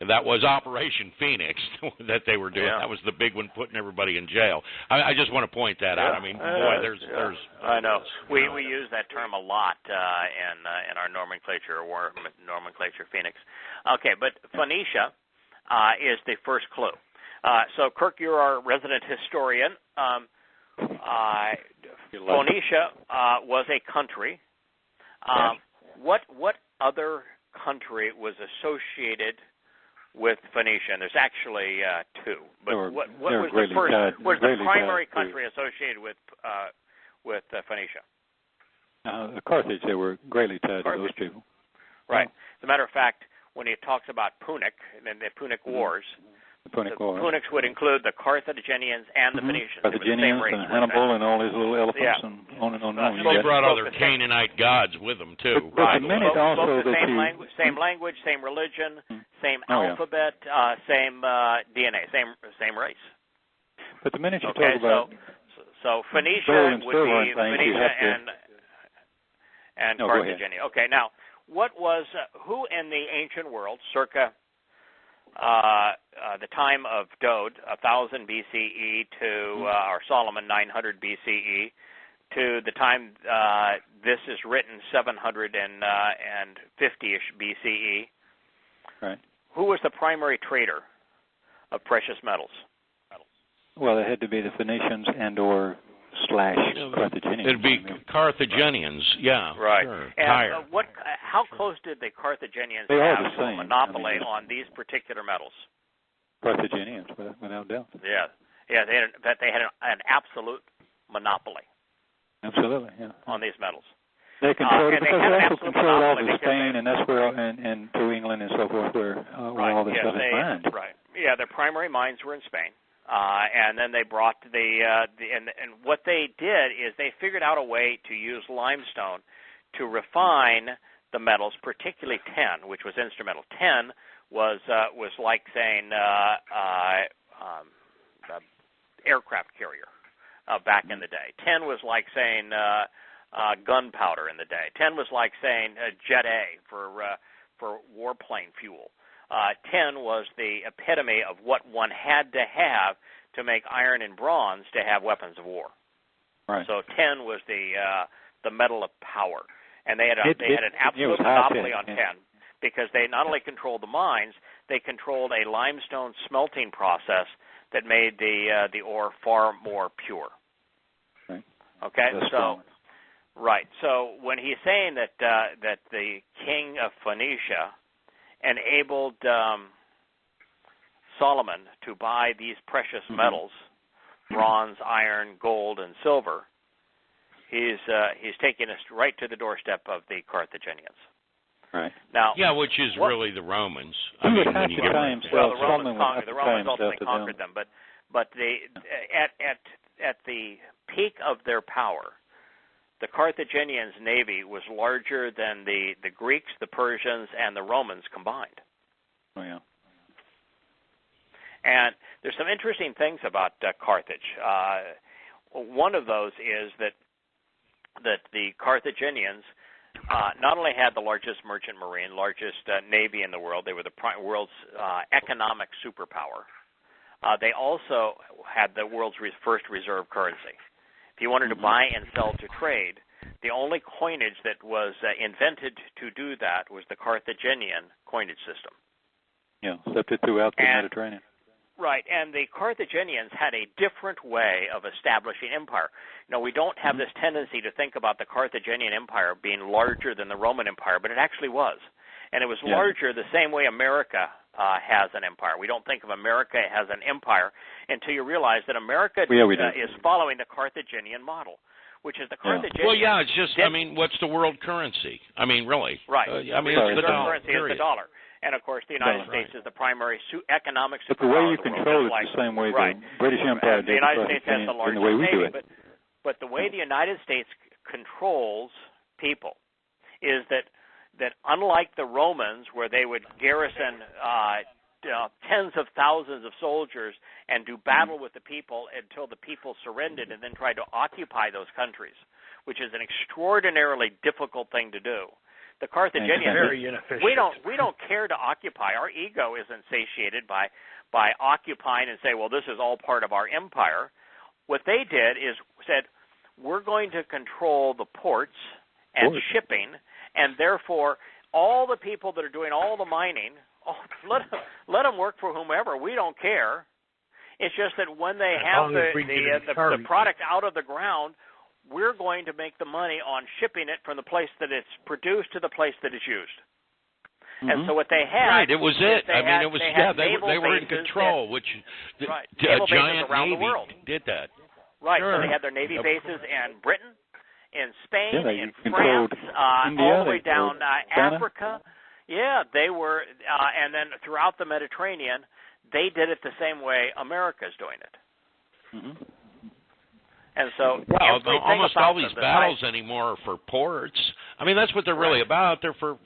That was Operation Phoenix that they were doing. Yeah. That was the big one, putting everybody in jail. I just want to point that out. I mean, boy, there's. I know. We use that term a lot in our nomenclature, war nomenclature, Phoenix. Okay, but Phoenicia is the first clue. So, Kirk, you're our resident historian. Phoenicia was a country. What other country was associated with Phoenicia? And there's actually two. But what was the first? Was the primary country associated with Phoenicia? Carthage. They were greatly tied to those people. Right. As a matter of fact, when he talks about Punic and the Punic Wars. The Punics would include the Carthaginians and the Phoenicians. Carthaginians and Hannibal and all his little elephants and on and on and on. They brought other Canaanite gods with them, too. But the minute also that same language, same religion, same alphabet, same DNA, same race. But the minute you talk about... So Phoenicia would be Phoenicia and Carthaginian. Okay, now, what was... who in the ancient world, circa... the time of Dode, 1000 BCE, to or Solomon, 900 BCE, to the time this is written, 750-ish BCE. Right. Who was the primary trader of precious metals? Well, it had to be the Phoenicians and/or Carthaginians. It'd be Carthaginians, yeah. Right. Sure. And how close did the Carthaginians have a monopoly on these particular metals? Carthaginians, without doubt. Yeah. They had an absolute monopoly. Absolutely, yeah. On these metals. They controlled, because they also controlled all of Spain, and that's where, and through England and so forth, where all this stuff is mined. Right. Yeah, their primary mines were in Spain. And then they brought and what they did is they figured out a way to use limestone to refine the metals, particularly tin, which was instrumental. Tin was like saying aircraft carrier back in the day. Tin was like saying gunpowder in the day. Tin was like saying Jet A for warplane fuel. Tin was the epitome of what one had to have to make iron and bronze to have weapons of war. Right. So tin was the metal of power, and they had an absolute monopoly on tin because they not only controlled the mines, they controlled a limestone smelting process that made the ore far more pure. Right. Okay, right. So when he's saying that the king of Phoenicia enabled Solomon to buy these precious metals, bronze, iron, gold, and silver, he's taking us right to the doorstep of the Carthaginians. Right. Now, which is really the Romans. The Romans ultimately conquered them, but at the peak of their power, the Carthaginians' navy was larger than the Greeks, the Persians, and the Romans combined. Oh, yeah. And there's some interesting things about Carthage. One of those is that the Carthaginians not only had the largest merchant marine, largest navy in the world, they were the world's economic superpower. They also had the world's first reserve currency. If you wanted to buy and sell to trade, the only coinage that was invented to do that was the Carthaginian coinage system. Yeah, accepted throughout the Mediterranean. Right, and the Carthaginians had a different way of establishing empire. We don't have this tendency to think about the Carthaginian Empire being larger than the Roman Empire, but it actually was. And it was larger the same way America has an empire. We don't think of America as an empire until you realize that America is following the Carthaginian model, which is the Carthaginian... Well, it's just, what's the world currency? Really. Right. It's the dollar. Currency is the dollar. And, of course, the United States is the primary economic superpower. But the way you control it the same way the British Empire did, the United States has the largest navy. But the way the United States controls people is that unlike the Romans, where they would garrison tens of thousands of soldiers and do battle with the people until the people surrendered, and then tried to occupy those countries, which is an extraordinarily difficult thing to do. The Carthaginians, very inefficient. we don't care to occupy. Our ego isn't satiated by occupying and say, well, this is all part of our empire. What they did is said, we're going to control the ports and shipping, and therefore all the people that are doing all the mining, let them work for whomever. We don't care. It's just that when they have the product out of the ground, we're going to make the money on shipping it from the place that it's produced to the place that it's used. And so what they had, right? It was it. I mean, it was they were in control, which a giant Navy did that. Right. Sure. So they had their Navy bases in Britain, in Spain, in controlled France, India, all the way down Africa. Yeah, they were, and then throughout the Mediterranean, they did it the same way America's doing it. Mm-hmm. And so, almost all these battles anymore are for ports. I mean, that's what they're really about. They're for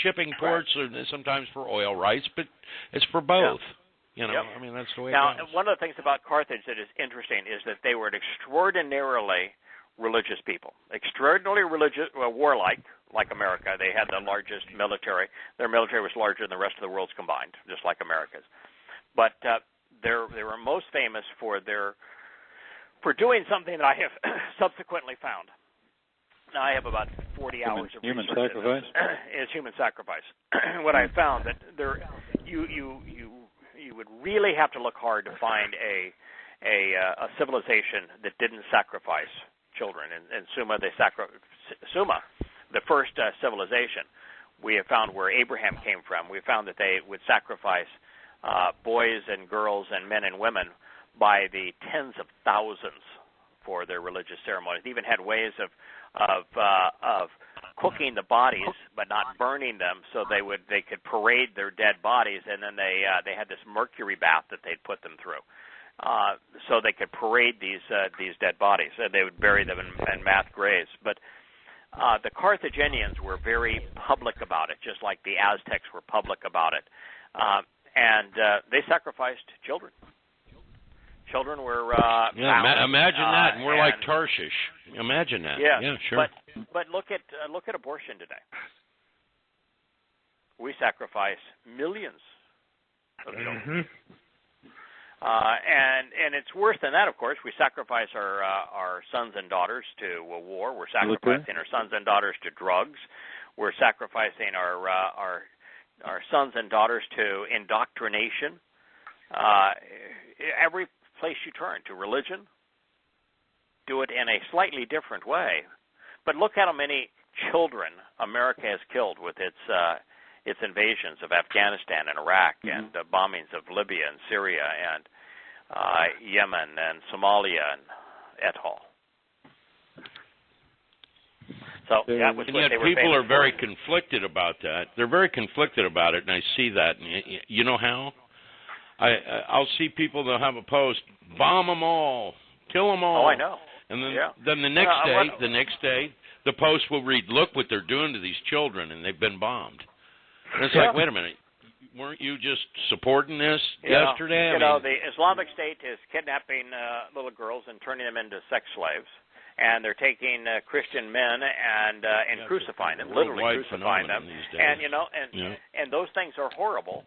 shipping ports, or sometimes for oil rights, but it's for both. You know, I mean, that's the way it goes. Now, one of the things about Carthage that is interesting is that they were an extraordinarily religious people, extraordinarily religious, warlike, like America. They had the largest military. Their military was larger than the rest of the world's combined, just like America's. But they were most famous for doing something that I have subsequently found. Now, I have about 40 hours of human research. Sacrifice? It's human sacrifice. What I found that you would really have to look hard to find a civilization that didn't sacrifice children. In Sumer, Sumer, the first civilization, we have found where Abraham came from. We found that they would sacrifice boys and girls and men and women by the tens of thousands for their religious ceremonies. They even had ways of cooking the bodies but not burning them, so they could parade their dead bodies, and then they had this mercury bath that they'd put them through, so they could parade these dead bodies, and they would bury them in mass graves. But the Carthaginians were very public about it, just like the Aztecs were public about it, and they sacrificed children. Children were imagine that, and we're like Tarshish. Imagine that. Yeah, sure. But look at abortion today. We sacrifice millions of children, and it's worse than that. Of course, we sacrifice our sons and daughters to a war. We're sacrificing our sons and daughters to drugs. We're sacrificing our sons and daughters to indoctrination. Every place you turn to religion, do it in a slightly different way. But look at how many children America has killed with its invasions of Afghanistan and Iraq and bombings of Libya and Syria and Yemen and Somalia and et al. So that was what they were famous for. People are very conflicted about that. They're very conflicted about it, and I see that. And you know how? I'll see people that'll have a post, bomb them all, kill them all. Oh, I know. And then the next day, the post will read, look what they're doing to these children, and they've been bombed. And it's like, wait a minute, weren't you just supporting this yesterday? The Islamic State is kidnapping little girls and turning them into sex slaves. And they're taking Christian men and crucifying them, literally crucifying them. And and those things are horrible.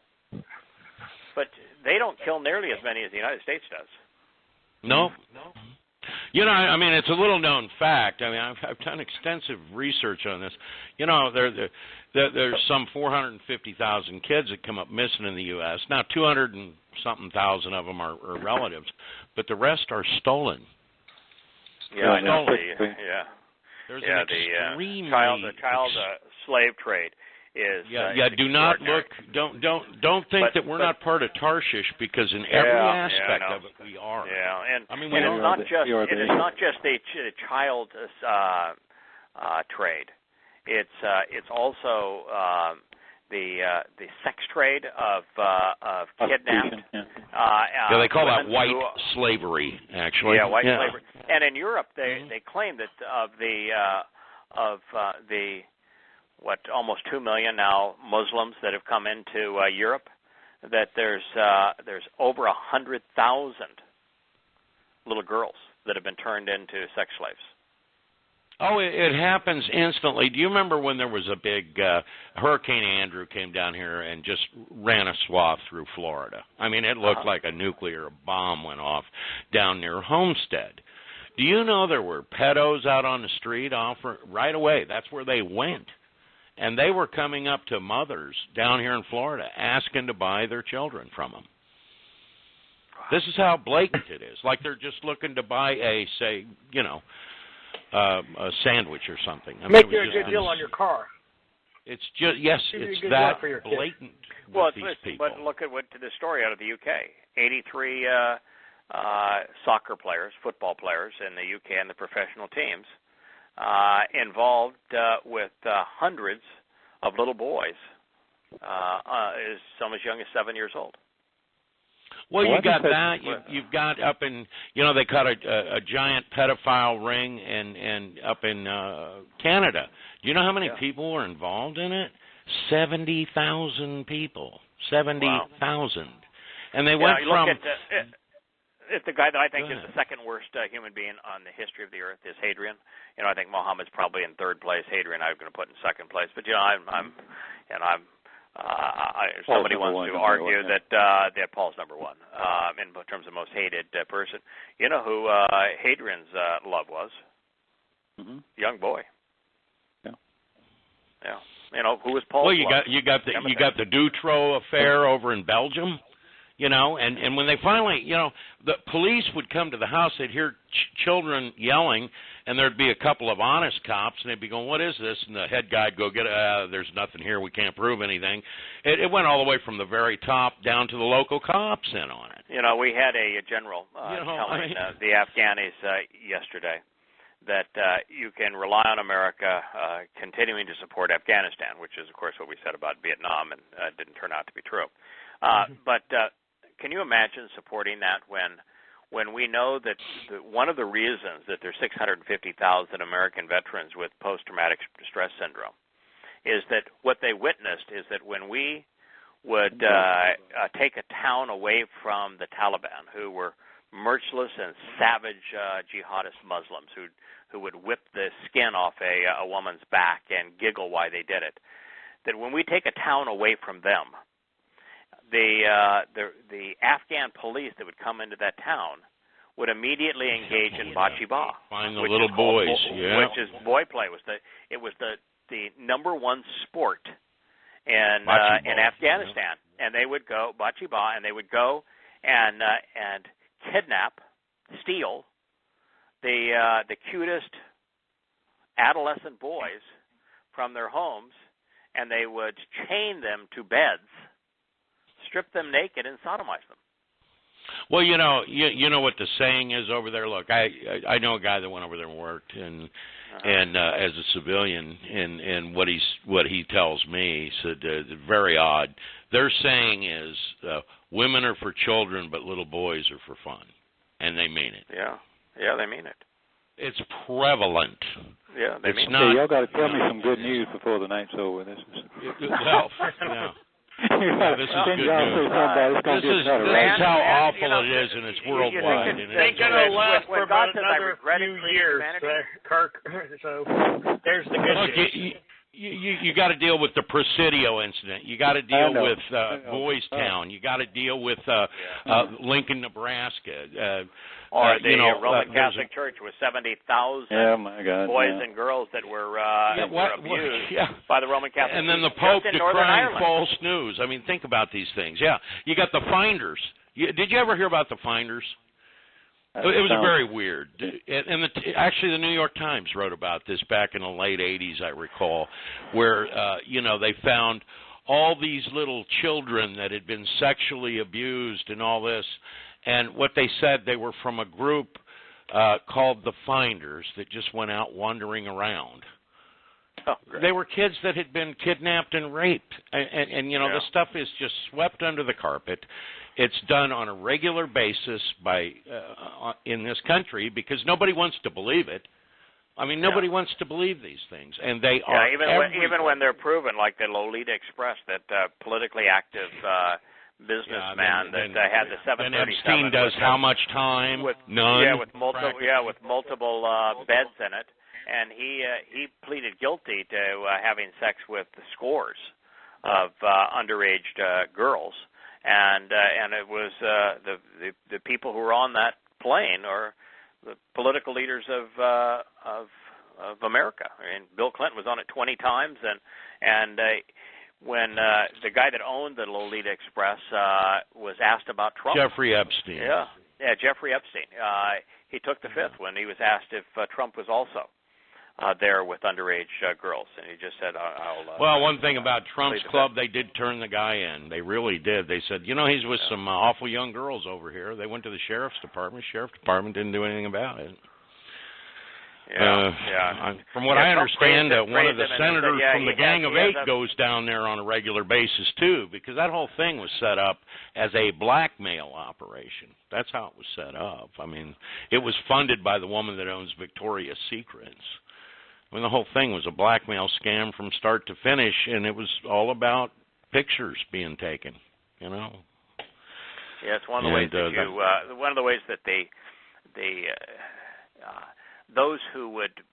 But they don't kill nearly as many as the United States does. No. You know, I mean, it's a little-known fact. I mean, I've done extensive research on this. You know, there's some 450,000 kids that come up missing in the U.S. Now, 200 and something thousand of them are relatives, but the rest are stolen. Yeah, I know. There's an extremely the child slave trade. Do not look. Don't think that we're not part of Tarshish, because in every aspect of it we are. Yeah, and I mean, it is not just the child trade. It's also the sex trade of kidnapped. They call that white slavery, actually. Yeah, white slavery. And in Europe, they claim that of the almost 2 million now Muslims that have come into Europe, that there's over 100,000 little girls that have been turned into sex slaves. Oh, it happens instantly. Do you remember when there was a big Hurricane Andrew came down here and just ran a swath through Florida? I mean, it looked like a nuclear bomb went off down near Homestead. Do you know there were pedos out on the street right away? That's where they went. And they were coming up to mothers down here in Florida asking to buy their children from them. This is how blatant it is. Like they're just looking to buy a sandwich or something. I mean, make you a good deal on your car. It's just it's that blatant. Well, these people. But look at the story out of the UK. 83 soccer players, football players in the UK and the professional teams involved with hundreds of little boys, some as young as 7 years old. Well, you got that. You've got up in, they caught a giant pedophile ring and up in Canada. Do you know how many people were involved in it? 70,000 people. 70,000. And they went from... If the guy that I think is the second worst human being on the history of the earth is Hadrian. I think Muhammad's probably in third place. Hadrian I'm going to put in second place. But somebody wants to argue that Paul's number one in terms of most hated person. You know who Hadrian's love was? Mm-hmm. Young boy. Yeah. Who was Paul's love? You got the Dutroux affair over in Belgium. And when they finally, the police would come to the house, they'd hear children yelling, and there'd be a couple of honest cops, and they'd be going, "What is this?" And the head guy'd go, "There's nothing here. We can't prove anything." It went all the way from the very top down to the local cops in on it. We had a general telling the Afghanis yesterday that you can rely on America continuing to support Afghanistan, which is, of course, what we said about Vietnam, and didn't turn out to be true. But can you imagine supporting that when we know that one of the reasons that there's 650,000 American veterans with post-traumatic stress syndrome is that what they witnessed is that when we would take a town away from the Taliban, who were merciless and savage jihadist Muslims who would whip the skin off a woman's back and giggle why they did it, that when we take a town away from them, the Afghan police that would come into that town would immediately engage in bocce ball. Find the little boys, which is boy play. It was the number one sport in Afghanistan, and they would go bocce ball, and they would go and kidnap, steal the cutest adolescent boys from their homes, and they would chain them to beds, strip them naked, and sodomize them. Well, you know what the saying is over there. Look, I know a guy that went over there and worked, and as a civilian, and what he tells me, he said very odd. Their saying is, women are for children, but little boys are for fun, and they mean it. Yeah, they mean it. It's prevalent. Yeah, they mean it. Hey, y'all got to tell me some good news before the night's over. This is yeah. Yeah, this is good news. This is how awful it is, and it's worldwide. They're going to last for about another few years, Kirk. So there's the good news. You got to deal with the Presidio incident. You got to deal with Boys Town. You got to deal with Lincoln, Nebraska. Or the Roman Catholic Church with 70,000 boys and girls that were abused by the Roman Catholic Church. And then the Pope decrying false news. I mean, think about these things. Yeah, you got the Finders. Did you ever hear about the Finders? It was very weird. And actually, the New York Times wrote about this back in the late 80s, I recall, where, they found all these little children that had been sexually abused and all this. And what they said, they were from a group called the Finders that just went out wandering around. Oh, they were kids that had been kidnapped and raped. And the stuff is just swept under the carpet. It's done on a regular basis in this country because nobody wants to believe it. I mean, nobody wants to believe these things, and they are even when they're proven, like the Lolita Express, that politically active businessman that had the 737. And Epstein does how much time? None. Yeah, with multiple beds in it, and he pleaded guilty to having sex with scores of underage girls, and it was the people who were on that plane are the political leaders of America. I mean, Bill Clinton was on it 20 times, and when the guy that owned the Lolita Express was asked about Trump. Jeffrey Epstein. Yeah, Jeffrey Epstein. He took the fifth when he was asked if Trump was also there with underage girls, and he just said, "I'll." Well, one thing about Trump's club, they did turn the guy in. They really did. They said, he's with some awful young girls over here. They went to the sheriff's department. Sheriff's department didn't do anything about it. From what I understand, one of the senators from the Gang of Eight goes down there on a regular basis, too, because that whole thing was set up as a blackmail operation. That's how it was set up. I mean, it was funded by the woman that owns Victoria's Secrets. I mean, the whole thing was a blackmail scam from start to finish, and it was all about pictures being taken, Yeah, it's one of the ways one of the ways that those who would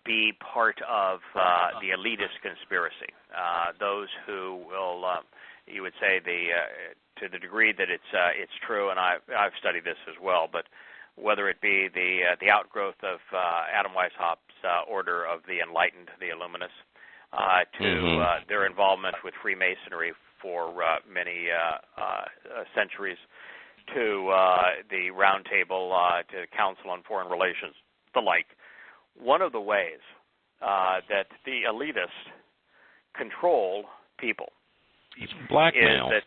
be part of the elitist conspiracy, those who will, you would say, to the degree that it's true, and I've studied this as well, but whether it be the outgrowth of Adam Weishaupt's Order of the Enlightened, the Illuminists, to their involvement with Freemasonry for many centuries, to the Round Table, to Council on Foreign Relations, the like. One of the ways that the elitists control people is blackmail. Is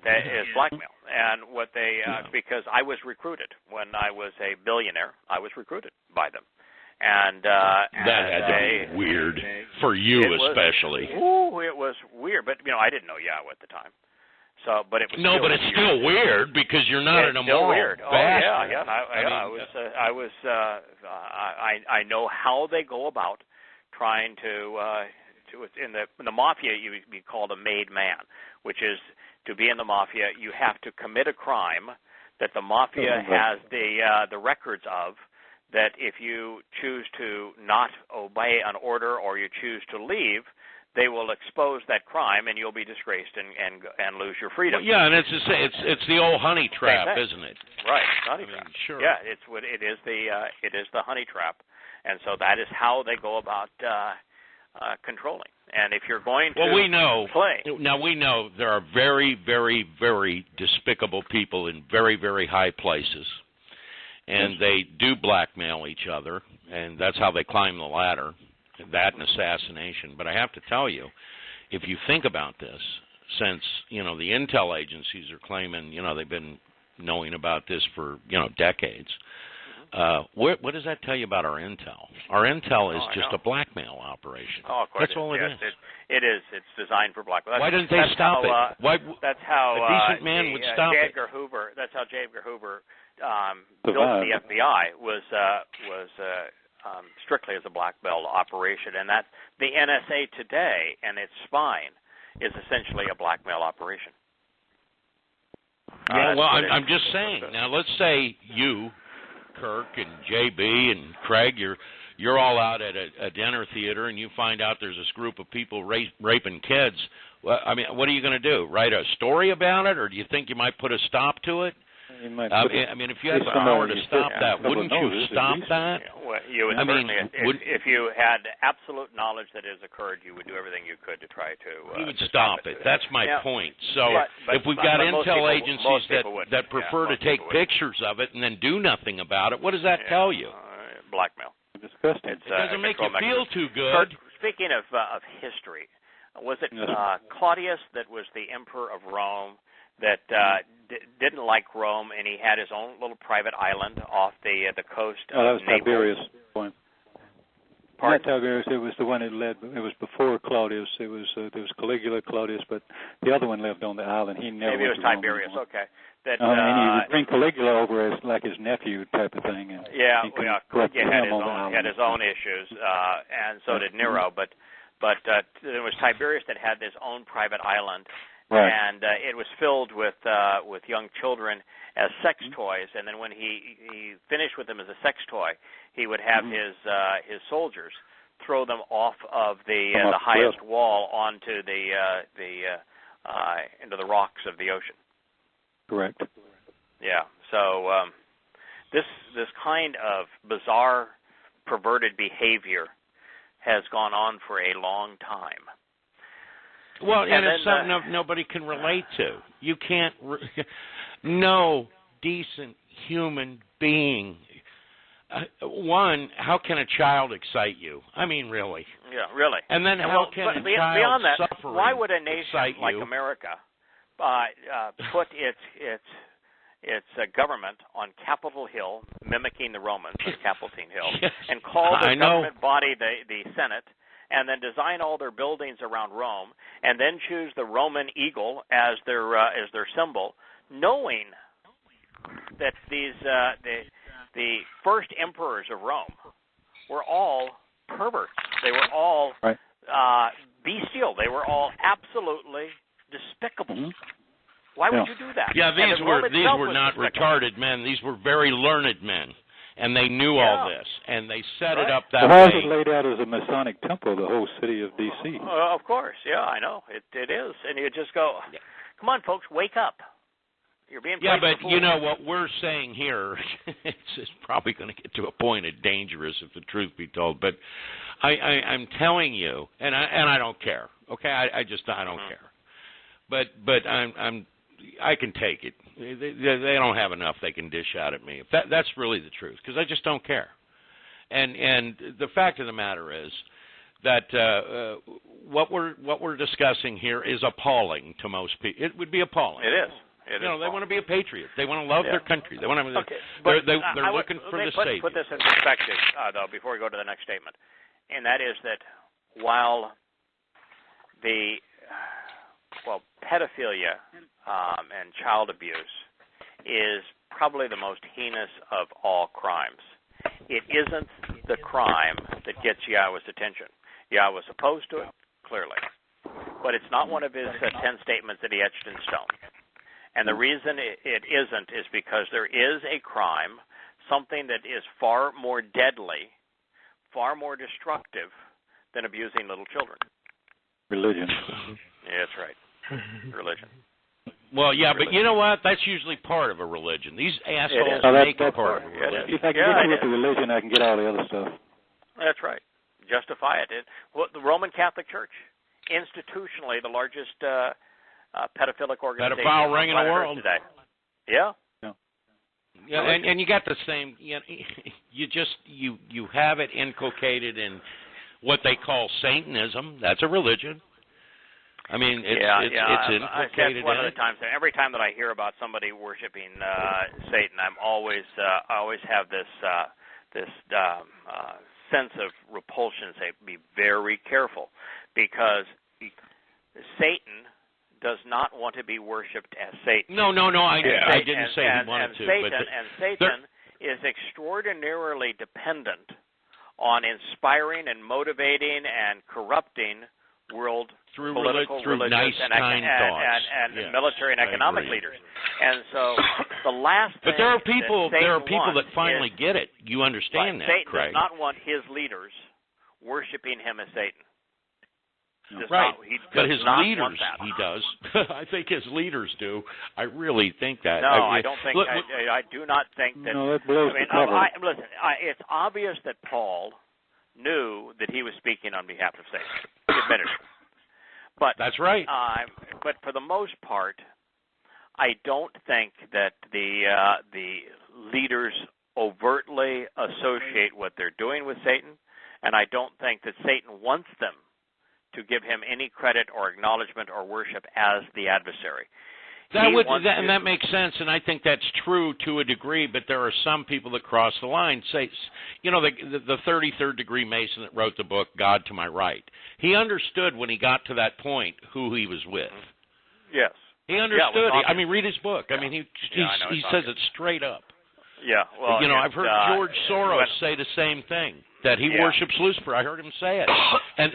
blackmail. And what they, because I was recruited when I was a billionaire, I was recruited by them. And that had to be weird for you, especially. It was weird, but I didn't know Yahowah at the time. So, but it was but it's weird. Still weird because you're not an immoral bastard. I know how they go about trying to in the mafia you'd be called a made man, which is to be in the mafia you have to commit a crime that the mafia has the records of. That if you choose to not obey an order or you choose to leave, they will expose that crime and you'll be disgraced and lose your freedom. Well, and it's the old honey trap, isn't it? Right, honey trap. Sure. Yeah, it is the honey trap, and so that is how they go about controlling. And if you're going to we know play, there are very, very, very despicable people in very, very high places. And they do blackmail each other, and that's how they climb the ladder, that and assassination. But I have to tell you, if you think about this, since, the intel agencies are claiming, they've been knowing about this for, decades, what does that tell you about our intel? Our intel is just a blackmail operation. Oh, of course. That's all it is. It is. It's designed for blackmail. Why didn't they stop it? That's how a decent man would stop it. That's how J. Edgar Hoover built the FBI was strictly as a blackmail operation, and that the NSA today and its spine is essentially a blackmail operation. Yeah, well, I'm just saying. Now, let's say you, Kirk, and JB, and Craig, you're all out at a dinner theater, and you find out there's this group of people raping kids. Well, I mean, what are you going to do? Write a story about it, or do you think you might put a stop to it? If you had the power to stop that, wouldn't you stop that? Well, you would if you had absolute knowledge that it has occurred, you would do everything you could to try to. You would stop it. That's my point. So if we've got intel agencies that prefer to take pictures of it and then do nothing about it, what does that tell you? Blackmail. Disgusting. It doesn't make you feel too good. Speaking of history, was it Claudius that was the emperor of Rome? That didn't like Rome, and he had his own little private island off the coast of that was Naples. Tiberius. Pardon? Not Tiberius. It was the one that led. It was before Claudius. There was Caligula, Claudius, but the other one lived on the island. He never. Maybe it was Tiberius. Okay. And he would bring Caligula over as like his nephew type of thing. And Caligula had his own issues, and so did Nero. But there was Tiberius that had his own private island. and it was filled with young children as sex toys. And then when he finished with them as a sex toy, he would have his soldiers throw them off of the highest wall onto into the rocks of the ocean. Correct. Yeah. So this kind of bizarre, perverted behavior has gone on for a long time. Well, and it's something nobody can relate to. You can't. No decent human being. One, how can a child excite you? I mean, really. Yeah, really. And then how can a child beyond that, suffering why would a nation excite like you? America put its government on Capitol Hill, mimicking the Romans on Capitol Hill, and call the government body the Senate, and then design all their buildings around Rome, and then choose the Roman eagle as their symbol, knowing that the first emperors of Rome were all perverts. They were all bestial. They were all absolutely despicable. Mm-hmm. Why would you do that? Yeah, these were not retarded men. These were very learned men, and they knew all this, and they set it up that way. How is it laid out as a Masonic temple, the whole city of D.C.? Of course, yeah, I know. It is. And you just go, come on, folks, wake up. You're being played but for you know what we're saying here, it's probably going to get to a point of dangerous if the truth be told, but I'm telling you, and I don't care, okay? I don't care. But I can take it. They don't have enough they can dish out at me. That's really the truth, because I just don't care. And the fact of the matter is that what we're discussing here is appalling to most people. It would be appalling. It is. They want to be a patriot. They want to love their country. They want to. Okay, they're looking for the Savior. Put this in perspective, though, before we go to the next statement, and that is that while pedophilia and child abuse is probably the most heinous of all crimes, it isn't the crime that gets Yahweh's attention. Yahweh's opposed to it, clearly, but it's not one of his 10 statements that he etched in stone. And the reason it isn't is because there is a crime, something that is far more deadly, far more destructive than abusing little children. Religion. Yeah, that's right. Religion. Well, yeah, but you know what? That's usually part of a religion. These assholes make it part of a religion. If I can get with the religion, I can get all the other stuff. That's right. Justify it. The Roman Catholic Church, institutionally the largest pedophilic organization pedophile ring in the world today. Yeah. Yeah, and you got the same. You have it inculcated in what they call Satanism. That's a religion. I mean, it's inculcated. That's one of the times. Every time that I hear about somebody worshiping Satan, I always have this sense of repulsion. Say, be very careful, because Satan does not want to be worshipped as Satan. No. I didn't say he wanted to. Satan is extraordinarily dependent on inspiring and motivating and corrupting world political, religious, nice, and military and economic leaders. And so the last thing there are people that finally get it. You understand that, Satan Craig. does not want his leaders worshiping him as Satan. But his leaders, he does. I think his leaders do. I really think that. No, I don't think. I do not think that. No, that blows the cover. Listen, it's obvious that Paul knew that he was speaking on behalf of Satan. He admitted it. But that's right. But for the most part, I don't think that the leaders overtly associate what they're doing with Satan, and I don't think that Satan wants them to give him any credit or acknowledgement or worship as the adversary. That makes sense, and I think that's true to a degree, but there are some people that cross the line. Say, the 33rd degree Mason that wrote the book, God to My Right, he understood when he got to that point who he was with. Yes. He understood. I mean, read his book. Yeah. I mean, he says it straight up. Yeah, well, I've heard George Soros say the same thing, that he worships Lucifer. I heard him say it. And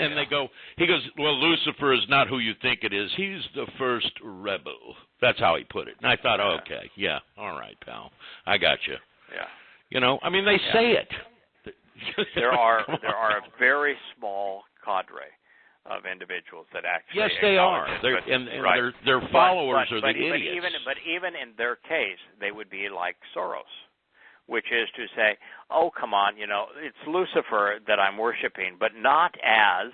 he goes, well, Lucifer is not who you think it is. He's the first rebel. That's how he put it. And I thought, okay, yeah, all right, pal. I got you. Yeah. They say it. There are a very small cadre of individuals that actually they are. Right. Their followers are the idiots. But even in their case, they would be like Soros, which is to say, oh, come on, it's Lucifer that I'm worshiping, but not as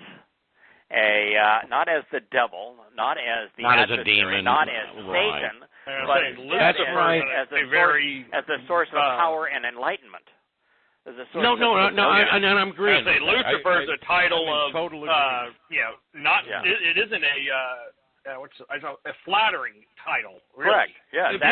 the devil, not as the adversary, as a demon, not as Satan, but that's right. as the source of power and enlightenment. No, and I'm agreeing. Lucifer is a title of totally it isn't a flattering title. Really. Correct. Yeah. If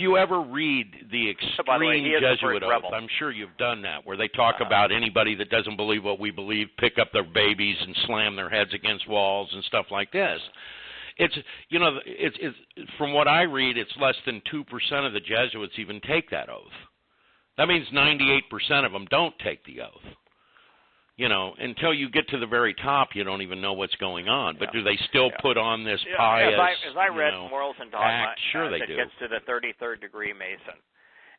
you ever read the extreme Jesuit oath, I'm sure you've done that, where they talk about anybody that doesn't believe what we believe, pick up their babies and slam their heads against walls and stuff like this. It's from what I read, it's less than 2% of the Jesuits even take that oath. That means 98% of them don't take the oath. Until you get to the very top, you don't even know what's going on. But do they still put on this pious, as I read Morals and Dogma, act? Sure they do. It gets to the 33rd degree Mason.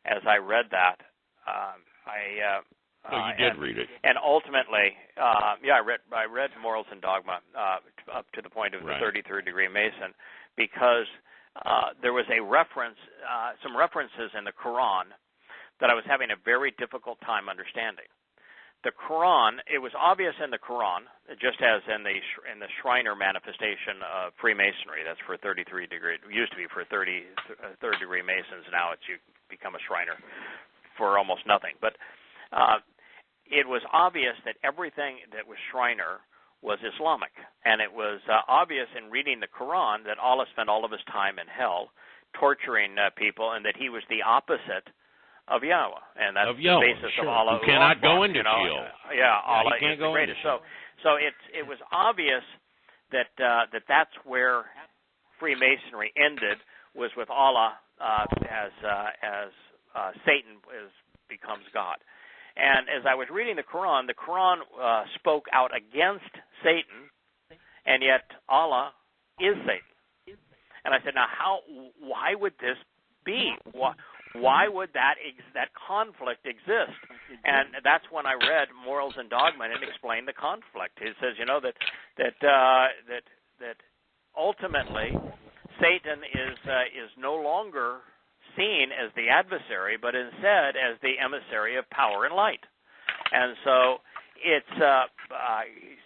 As I read that, you did read it. And ultimately, I read Morals and Dogma up to the point of the 33rd degree Mason, because there was a reference, some references in the Quran that I was having a very difficult time understanding. The Quran, it was obvious in the Quran, just as in the Shriner manifestation of Freemasonry. That's for 33 degree. It used to be for 33rd degree Masons. Now you become a Shriner for almost nothing. But it was obvious that everything that was Shriner was Islamic, and it was obvious in reading the Quran that Allah spent all of his time in hell torturing people, and that he was the opposite of Yahowah, and that's the basis of Allah. You cannot go into Sheol. Allah is the greatest. So it was obvious that that's where Freemasonry ended, was with Allah as Satan becomes God. And as I was reading the Quran spoke out against Satan, and yet Allah is Satan. And I said, now why would this be? Why would that conflict exist? And that's when I read Morals and Dogma and explained the conflict. It says, that ultimately Satan is no longer seen as the adversary, but instead as the emissary of power and light. And so it's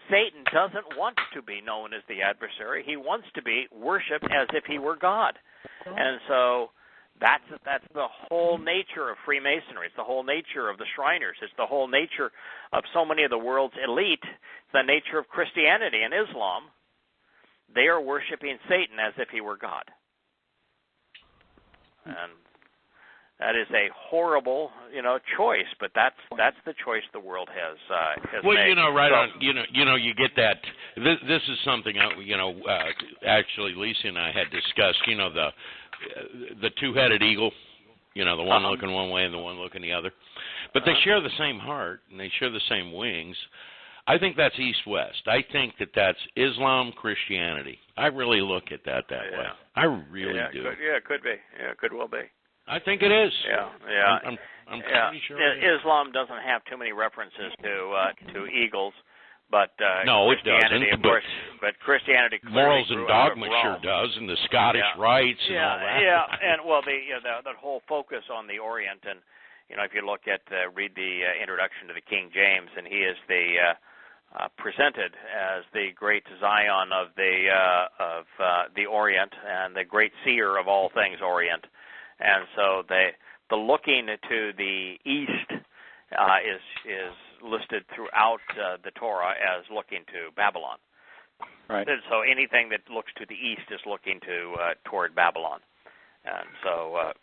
Satan doesn't want to be known as the adversary. He wants to be worshipped as if he were God. And so that's the whole nature of Freemasonry. It's the whole nature of the Shriners. It's the whole nature of so many of the world's elite. It's the nature of Christianity and Islam. They are worshiping Satan as if he were God. And that is a horrible, choice, but that's the choice the world has made. You get that. This is something actually Lisa and I had discussed. The two-headed eagle, the one looking one way and the one looking the other. But they share the same heart and they share the same wings. I think that's east-west. I think that's Islam, Christianity. I really look at that way. I really do. It could be. Yeah, it could well be. I think it is. Yeah. I'm pretty sure. Islam doesn't have too many references to eagles. But no, it Christianity, doesn't. Of course, but Christianity Morals and Dogma sure does, and the Scottish rites and all that. Yeah, and that whole focus on the Orient, and if you look at read the introduction to the King James, and he is presented as the great Zion of the Orient and the great seer of all things Orient, and so the looking to the east is listed throughout the Torah as looking to Babylon. Right. And so anything that looks to the east is looking toward Babylon. And so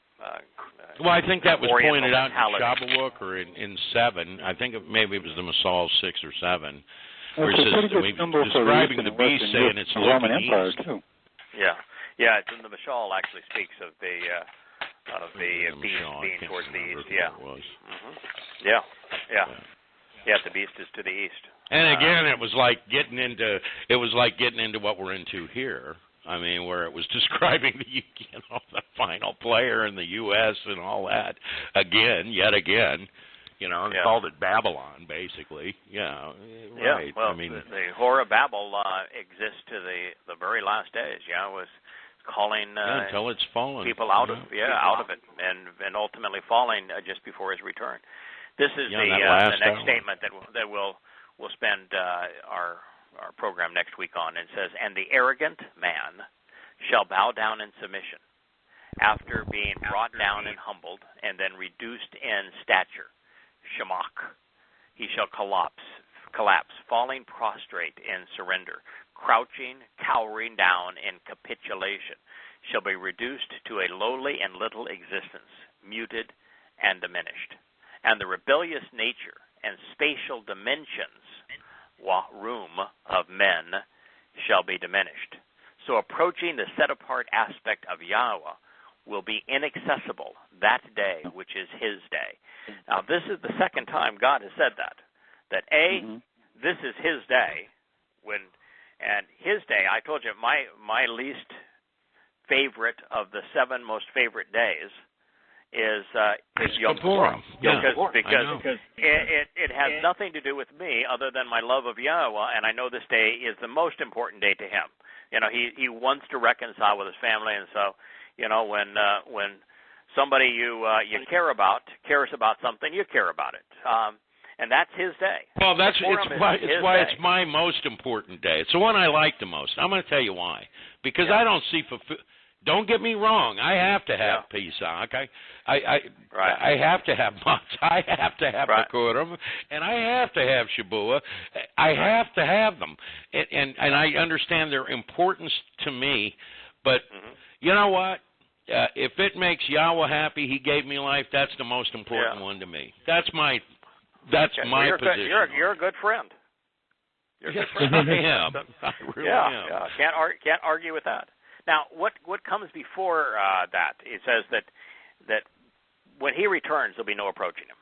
well, I think that was pointed out in Shabbat or in 7. I think maybe it was the Masal 6 or 7, where it says describing the beast, saying it's the Roman looking Empire east. too. Yeah. The Mashal actually speaks of of the beast being towards the east. Yeah. Yeah. Yeah, the beast is to the east. And again, it was like getting into what we're into here. I mean, where it was describing the final player in the U.S. and all that yet again. And called it Babylon, basically. Yeah, right. Yeah, well, I mean, the Whore of Babel exists to the very last days. Yeah, it was calling until it's fallen. People out of it, and ultimately falling just before his return. This is the next statement that we'll spend our program next week on. It says, "And the arrogant man shall bow down in submission, after being brought down and humbled, and then reduced in stature. Shamach, he shall collapse, falling prostrate in surrender, crouching, cowering down in capitulation, shall be reduced to a lowly and little existence, muted and diminished. And the rebellious nature and spatial dimensions, room of men, shall be diminished. So approaching the set-apart aspect of Yahweh will be inaccessible that day, which is his day." Now, this is the second time God has said that this is his day, and his day, I told you, my least favorite of the 7 most favorite days is Yom Kippur, because it has nothing to do with me other than my love of Yahweh, and I know this day is the most important day to him. He wants to reconcile with his family, and so, when somebody you care about cares about something, you care about it, and that's his day. Well, it's why it's my most important day. It's the one I like the most. I'm going to tell you why. Because I don't see Don't get me wrong. I have to have Pesach. I have to have Matzah. I have to have Bikurim, and I have to have Shabuah. I have to have them, and I understand their importance to me. But you know what? If it makes Yahweh happy, He gave me life. That's the most important one to me. That's my position. You're a good friend. You're a good friend. I am. I really am. Yeah. Can't argue with that. Now, what comes before that? It says that when he returns, there'll be no approaching him.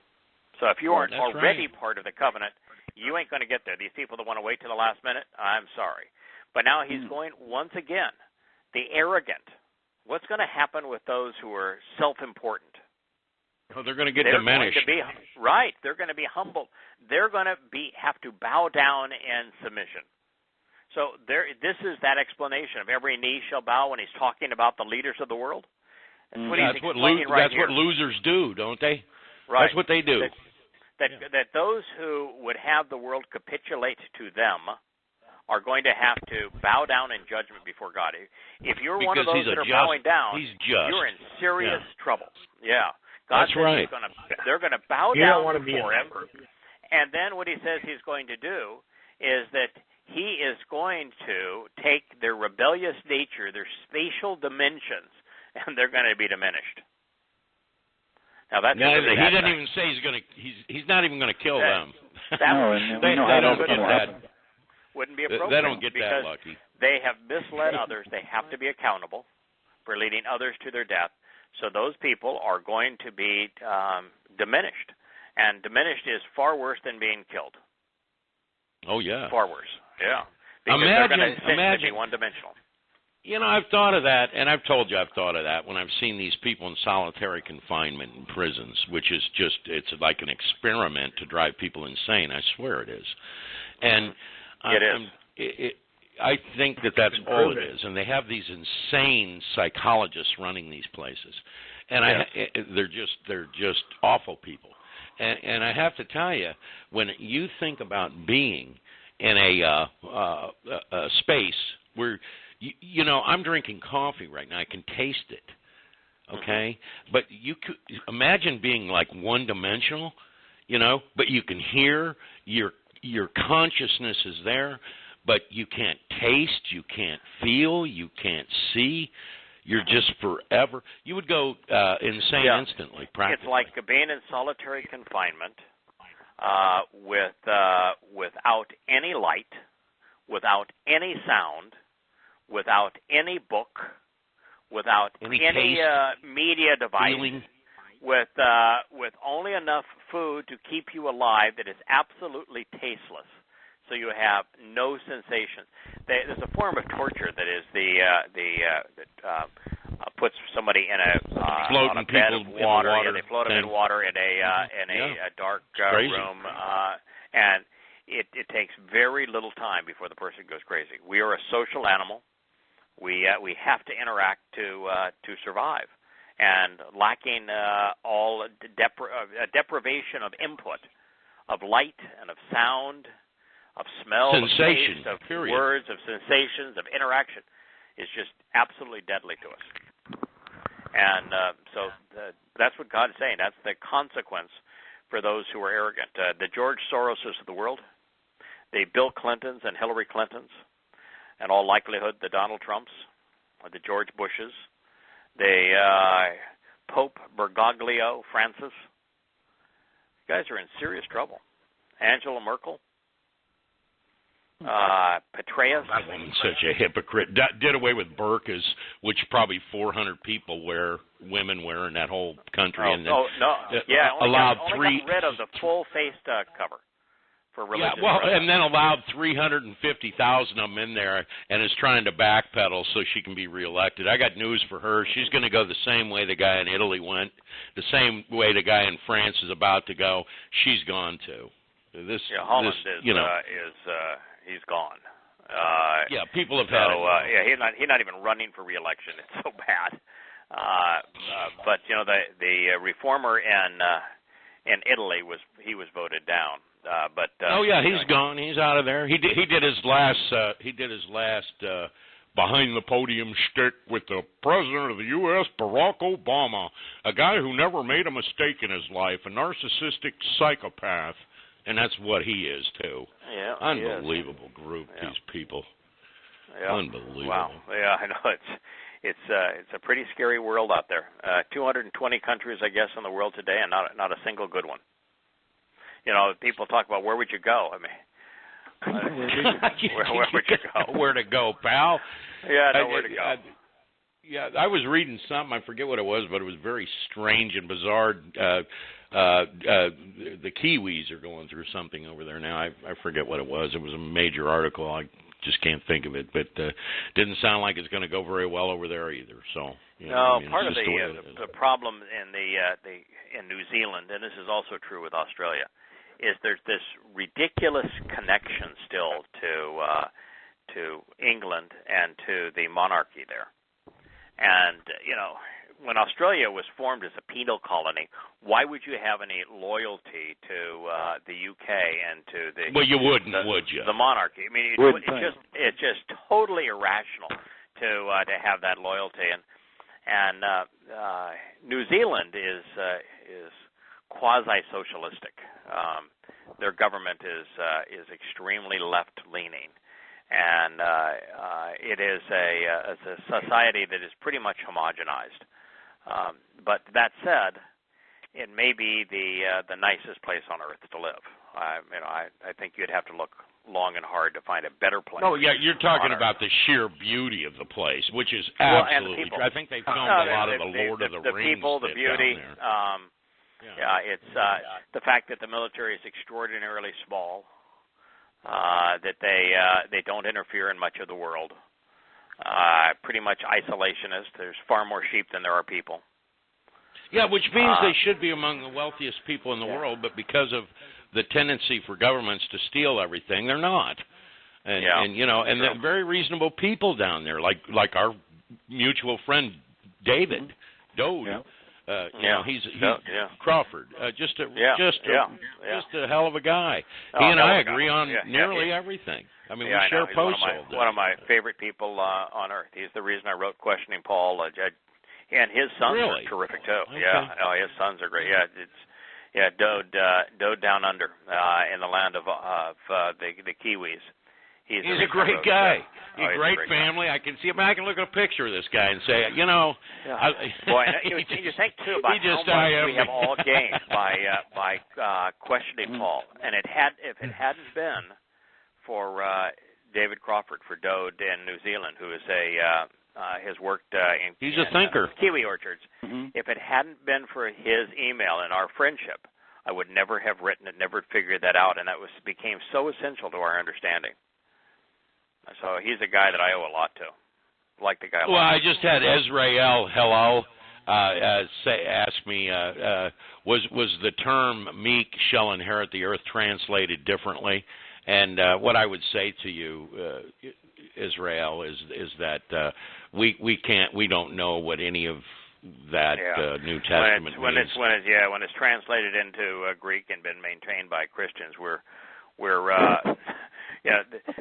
So if you aren't already part of the covenant, you ain't going to get there. These people that want to wait till the last minute, I'm sorry. But now he's going once again. The arrogant. What's going to happen with those who are self-important? Oh, they're going to get diminished. They're going to be humble. They're going to have to bow down in submission. So this is that explanation of every knee shall bow when he's talking about the leaders of the world. That's what losers do, don't they? Right. That's what they do. That those who would have the world capitulate to them are going to have to bow down in judgment before God. If you're one of those that are bowing down, you're in serious trouble. Yeah. God That's right. They're going to bow down before him. And then what he says he's going to do is that he is going to take their rebellious nature, their spatial dimensions, and they're going to be diminished. Now that's he doesn't even say he's not even going to kill them. They don't get that. Wouldn't be appropriate. They don't get that lucky. They have misled others. They have to be accountable for leading others to their death. So those people are going to be diminished, and diminished is far worse than being killed. Oh yeah, far worse. Yeah, because they're going to be one-dimensional. I've thought of that, and I've told you I've thought of that when I've seen these people in solitary confinement in prisons, which is it's like an experiment to drive people insane. I swear it is. And I think that's all it is. And they have these insane psychologists running these places, and they're just awful people. And I have to tell you, when you think about being in a space where I'm drinking coffee right now. I can taste it, okay? But you could imagine being like one-dimensional, but you can hear, your consciousness is there, but you can't taste, you can't feel, you can't see. You're just forever. You would go insane instantly, practically. It's like being in solitary confinement without any light, without any sound, without any book, without any media device, feeling? with only enough food to keep you alive that is absolutely tasteless, so you have no sensation. There's a form of torture that is that puts somebody in on a bed of water. Yeah, they float them in water in a dark room, and it takes very little time before the person goes crazy. We are a social animal. We have to interact to survive, and lacking all deprivation of input, of light and of sound, of smell, sensation, of taste, of words, of sensations, of interaction, is just absolutely deadly to us. And so that's what God is saying. That's the consequence for those who are arrogant. The George Soroses of the world, the Bill Clintons and Hillary Clintons, in all likelihood the Donald Trumps, the George Bushes, the Pope Bergoglio Francis. You guys are in serious trouble. Angela Merkel, Petraeus. That woman's such a hypocrite. Did away with burqas, which probably 400 women wear in that whole country. Only got rid of the full face cover for religious. And then allowed 350,000 of them in there, and is trying to backpedal so she can be reelected. I got news for her. She's going to go the same way the guy in Italy went, the same way the guy in France is about to go. She's gone too. Holland he's gone. People have had it. He's not even running for re-election. It's so bad. But the reformer in Italy was voted down. He's gone. He's out of there. He did his last behind the podium shtick with the president of the U.S., Barack Obama, a guy who never made a mistake in his life, a narcissistic psychopath. And that's what he is, too. Yeah, unbelievable group, these people. Yeah. Unbelievable. Wow. Yeah, I know. It's a pretty scary world out there. 220 countries, I guess, in the world today, and not a single good one. People talk about where would you go. I mean, where would you go? Where to go, pal? Yeah, where to go. I was reading something. I forget what it was, but it was very strange and bizarre. The Kiwis are going through something over there now. I forget what it was. It was a major article. I just can't think of it, but didn't sound like it's going to go very well over there either. So part of the problem in New Zealand, and this is also true with Australia, is there's this ridiculous connection still to England and to the monarchy there. And when Australia was formed as a penal colony, why would you have any loyalty to the UK and to the you wouldn't, would you? The monarchy. I mean, it's just totally irrational to have that loyalty. And New Zealand is quasi-socialistic. Their government is extremely left-leaning. And it is a society that is pretty much homogenized. But that said, it may be the nicest place on earth to live. I think you'd have to look long and hard to find a better place. Oh yeah, you're talking about the sheer beauty of the place, which is absolutely true. I think they filmed a lot of the Lord of the Rings. The people, the beauty. It's the fact that the military is extraordinarily small. That they don't interfere in much of the world. Pretty much isolationist. There's far more sheep than there are people. Yeah, which means they should be among the wealthiest people in the world, but because of the tendency for governments to steal everything, they're not. And they're very reasonable people down there, like our mutual friend David Dode. He's Crawford. Just a hell of a guy. He and I agree on nearly everything. I mean, we share posts all day. One of my favorite people on earth. He's the reason I wrote Questioning Paul. And his sons are terrific too. Okay. His sons are great. Dode down under in the land of the Kiwis. He's a great guy. He's a great family. I can see him. I can look at a picture of this guy and say, boy, you think too about how much we have all gained by questioning Paul. And if it hadn't been for David Crawford, for Dode in New Zealand, who is has worked in He's a thinker. Kiwi orchards. If it hadn't been for his email and our friendship, I would never have written it, never figured that out, and that became so essential to our understanding. So he's a guy that I owe a lot to. Like the guy. Well, I just had Israel ask me, was the term meek shall inherit the earth translated differently? And what I would say to you, Israel, is that we don't know what any of that New Testament means. When it's translated into Greek and been maintained by Christians, we're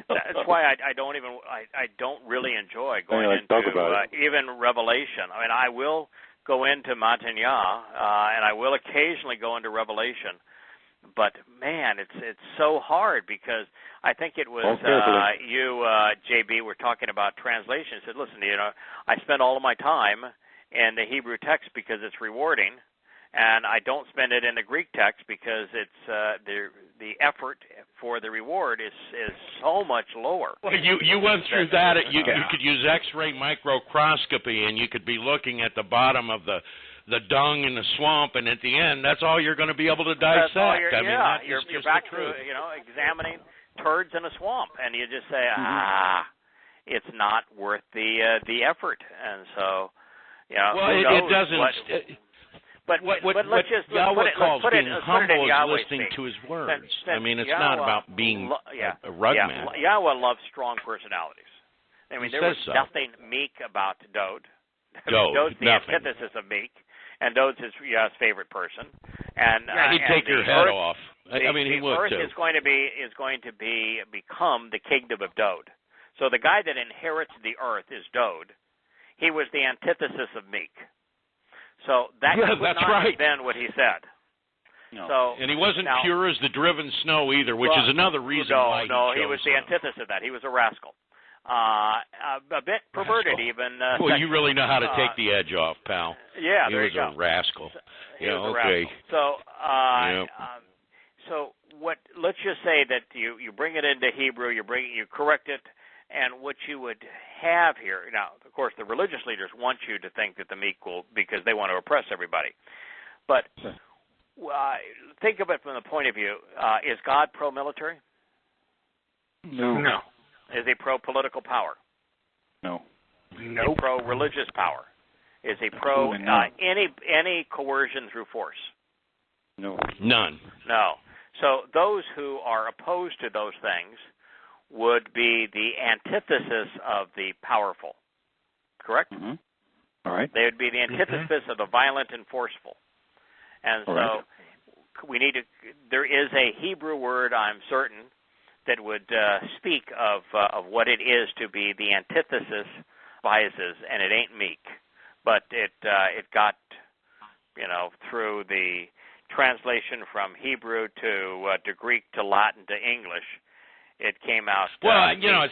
that's why I don't really enjoy going into even Revelation. I mean, I will go into Matanya, and I will occasionally go into Revelation, but man, it's so hard because I think it was you, JB, were talking about translation. Said, listen, I spend all of my time in the Hebrew text because it's rewarding, and I don't spend it in the Greek text because it's the effort for the reward is so much lower. Well, you went through that. You could use X-ray microscopy, and you could be looking at the bottom of the dung in the swamp, and at the end, that's all you're going to be able to dissect. You're back to examining turds in a swamp, and you just say, it's not worth the effort, and so it doesn't. But let's just Yahweh calls being humble is Yahweh listening to his words. I mean, it's not about being a rugman. Yahweh loves strong personalities. I mean, there was nothing meek about Dode. Dode's the antithesis of meek, and Dode's his favorite person. And he'd take your head off. I mean, he would too. The earth is going to become the kingdom of Dode. So the guy that inherits the earth is Dode. He was the antithesis of meek. So that could not have been what he said. No. So, and he wasn't pure as the driven snow either, which is another reason why he was the antithesis of that. He was a rascal. A bit perverted even. Well, you really know how to take the edge off, pal. Yeah, he there was you go. A rascal. He was a rascal. So what? Let's just say that you bring it into Hebrew, you correct it, and what you would have here, now, of course, the religious leaders want you to think that the meek will, because they want to oppress everybody. But think of it from the point of view, is God pro-military? No. Is he pro-political power? No. Is he pro-religious power? Is he pro any coercion through force? No. None. No. So those who are opposed to those things would be the antithesis of the powerful, correct? Mm-hmm. All right. They would be the antithesis of the violent and forceful. And we need to, there is a Hebrew word, I'm certain, that would speak of what it is to be the antithesis biases, and it ain't meek. But it got, through the translation from Hebrew to Greek to Latin to English, it came out. Well, at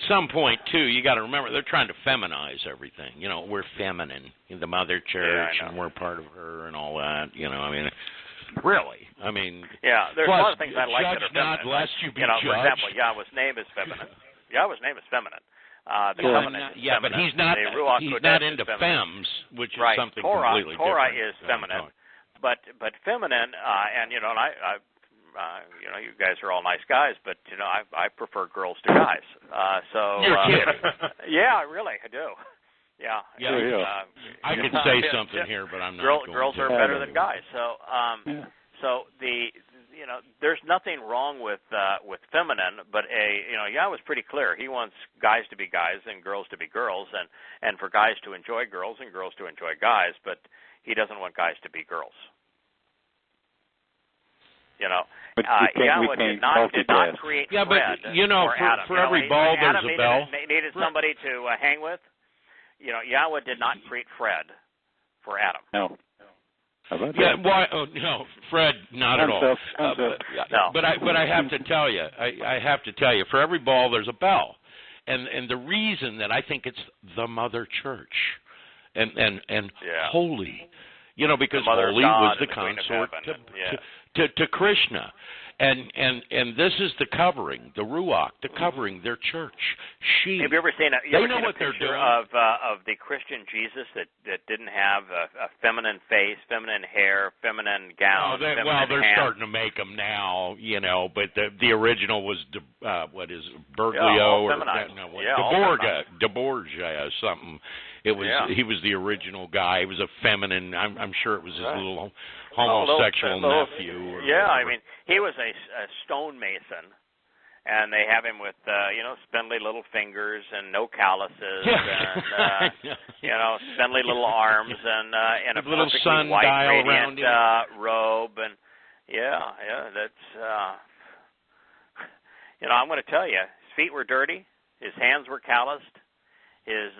some point too, you got to remember they're trying to feminize everything. We're feminine in the Mother Church, and we're part of her, and all that. Really. There's a lot of things I like that are feminine. Not lest you be judged. For example, Yahweh's name is feminine. But he's not into femmes, which is something completely Torah different. is feminine, but feminine, and you guys are all nice guys, but I prefer girls to guys. You're kidding. Yeah, really, I do. Yeah. I could say something here, but I'm not. Girls are better than guys. So there's nothing wrong with feminine, but Yah was pretty clear. He wants guys to be guys and girls to be girls, and for guys to enjoy girls and girls to enjoy guys, but he doesn't want guys to be girls. But Yahweh did not create Fred but for Adam. For every ball there's Adam a bell. Needed somebody to hang with. Yahweh did not create Fred for Adam. No. How about that? Why? Oh, no, Fred, not at all. No. But I have to tell you, for every ball there's a bell, and the reason that I think it's the Mother Church, and holy, because holy was the consort to Krishna. And this is the covering, the ruach, the covering, their church. Have you ever seen a picture of the Christian Jesus that didn't have a feminine face, feminine hair, feminine gown? They're starting to make them now, but the original was Bergoglio DeBorgia something. It was he was the original guy. He was a feminine. I'm sure it was his little homosexual nephew. I mean, he was a stonemason, and they have him with spindly little fingers and no calluses, and spindly little arms, and a little perfectly white radiant robe, and that's I'm going to tell you, his feet were dirty, his hands were calloused, his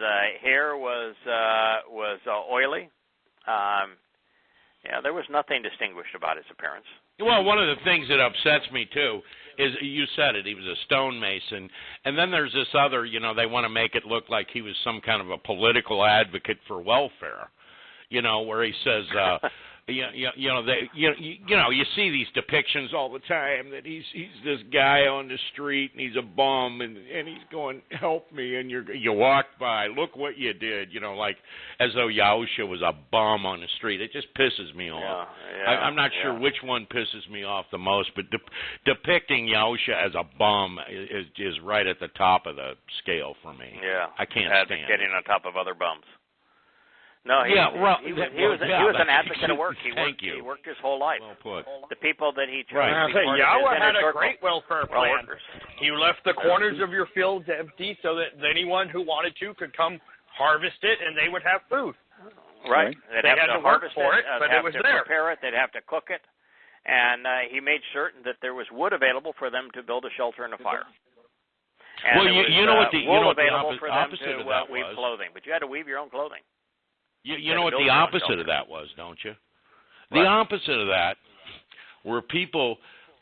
hair was oily. There was nothing distinguished about his appearance. Well, one of the things that upsets me, too, is you said it, he was a stonemason. And then there's this other, they want to make it look like he was some kind of a political advocate for welfare, where he says, you see these depictions all the time that he's this guy on the street and he's a bum and he's going, help me, and you walk by, look what you did, like as though Yahusha was a bum on the street. It just pisses me off. I'm not sure which one pisses me off the most, but depicting Yahusha as a bum is right at the top of the scale for me. Yeah, I can't stand getting on top of other bums. No, he was an advocate of work. He worked his whole life. Well put. The people that he chose. Yahweh had a great welfare plan. He left the corners of your fields empty so that anyone who wanted to could come harvest it, and they would have food. Right. They'd have to harvest for it, but it was there. Prepare it. They'd have to cook it, and he made certain that there was wood available for them to build a shelter and a fire. And well, you know what the available for them opposite to of that weave was. Clothing, but you had to weave your own clothing. You know what the opposite of that was, don't you? The opposite of that were people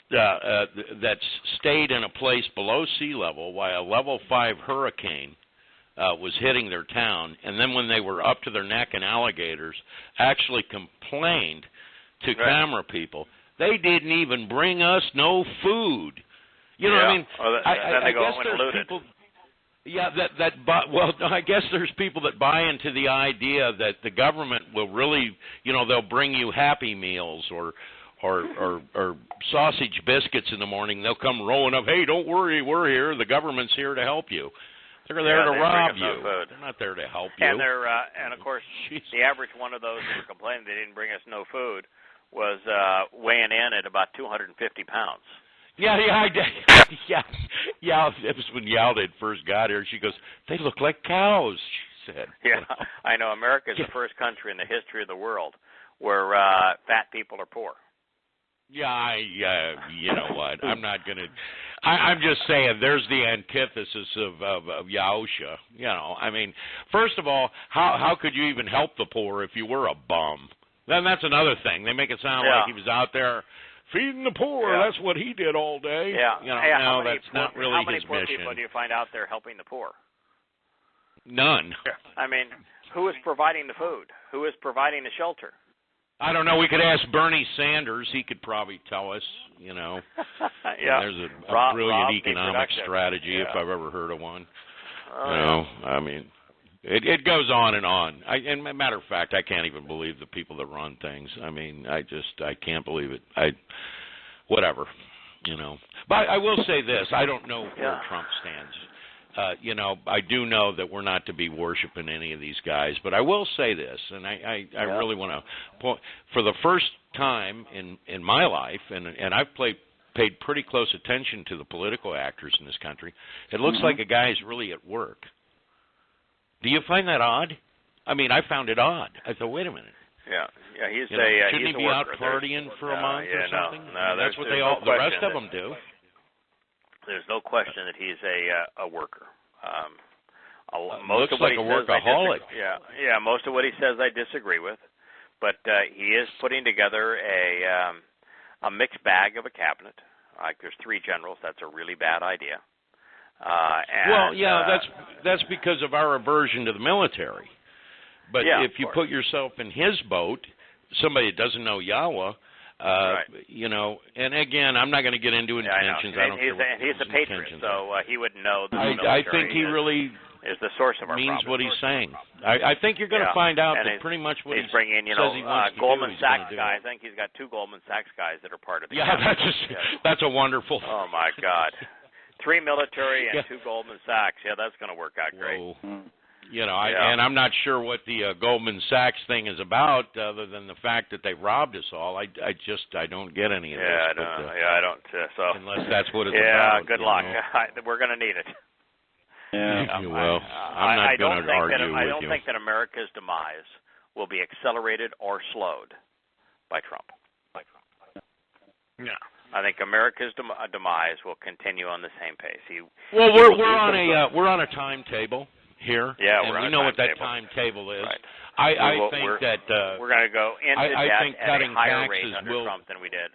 that stayed in a place below sea level while a level 5 hurricane was hitting their town, and then when they were up to their neck in alligators, actually complained to camera people. They didn't even bring us no food. I mean, I guess there's people. Yeah, I guess there's people that buy into the idea that the government will really, they'll bring you Happy Meals or sausage biscuits in the morning. They'll come rolling up. Hey, don't worry, we're here. The government's here to help you. They're there to rob you. They're not there to help you. And of course, the average one of those who were complaining they didn't bring us no food was weighing in at about 250 pounds. Yeah. It was when Yalda had first got here. She goes, "They look like cows," she said. Yeah, I know. America is the first country in the history of the world where fat people are poor. Yeah, you know what? I'm not gonna. I'm just saying. There's the antithesis of Yahusha. I mean, first of all, how could you even help the poor if you were a bum? Then that's another thing. They make it sound like he was out there feeding the poor. That's what he did all day. No, that's not really his mission. How many poor people do you find out there helping the poor? None. I mean, who is providing the food? Who is providing the shelter? I don't know. We could ask Bernie Sanders. He could probably tell us, There's a brilliant economic strategy if I've ever heard of one. I mean, it goes on and on. And matter of fact, I can't even believe the people that run things. I mean, I can't believe it. Whatever. But I will say this. I don't know where Trump stands. I do know that we're not to be worshiping any of these guys, but I will say this, and I really want to point, for the first time in my life, and I've paid pretty close attention to the political actors in this country, it looks like a guy is really at work. Do you find that odd? I mean, I found it odd. I thought, wait a minute. Shouldn't he be out partying for a month or something? No, that's what the rest of them do. There's no question that he's a worker. Looks like a workaholic. Most of what he says I disagree with, but he is putting together a mixed bag of a cabinet. There's 3 generals. That's a really bad idea. That's because of our aversion to the military. But if you put yourself in his boat, somebody that doesn't know Yahweh, Right. You know, and again, I'm not going to get into intentions. I don't care what he's a patriot, so he would know the I think he really is the source of our means problem. what he's saying. I think you're going to find out and that pretty much what he's bringing, says he wants Goldman to do, Sachs guys. I think he's got 2 Goldman Sachs guys that are part of the that's a wonderful. Oh my God, 3 military and 2 Goldman Sachs. Yeah, that's going to work out great. Whoa. You know, and I'm not sure what the Goldman Sachs thing is about, other than the fact that they robbed us all. I don't get any of this. I don't. So unless that's what it's about. Yeah, good luck. We're going to need it. Yeah. Well, I'm not going to argue with you. I don't think that America's demise will be accelerated or slowed by Trump. No. I think America's demise will continue on the same pace. We're on a timetable here. Yeah, and we know what that timetable is. Right. I think that we're going to go into debt at a higher rate under will, Trump than we did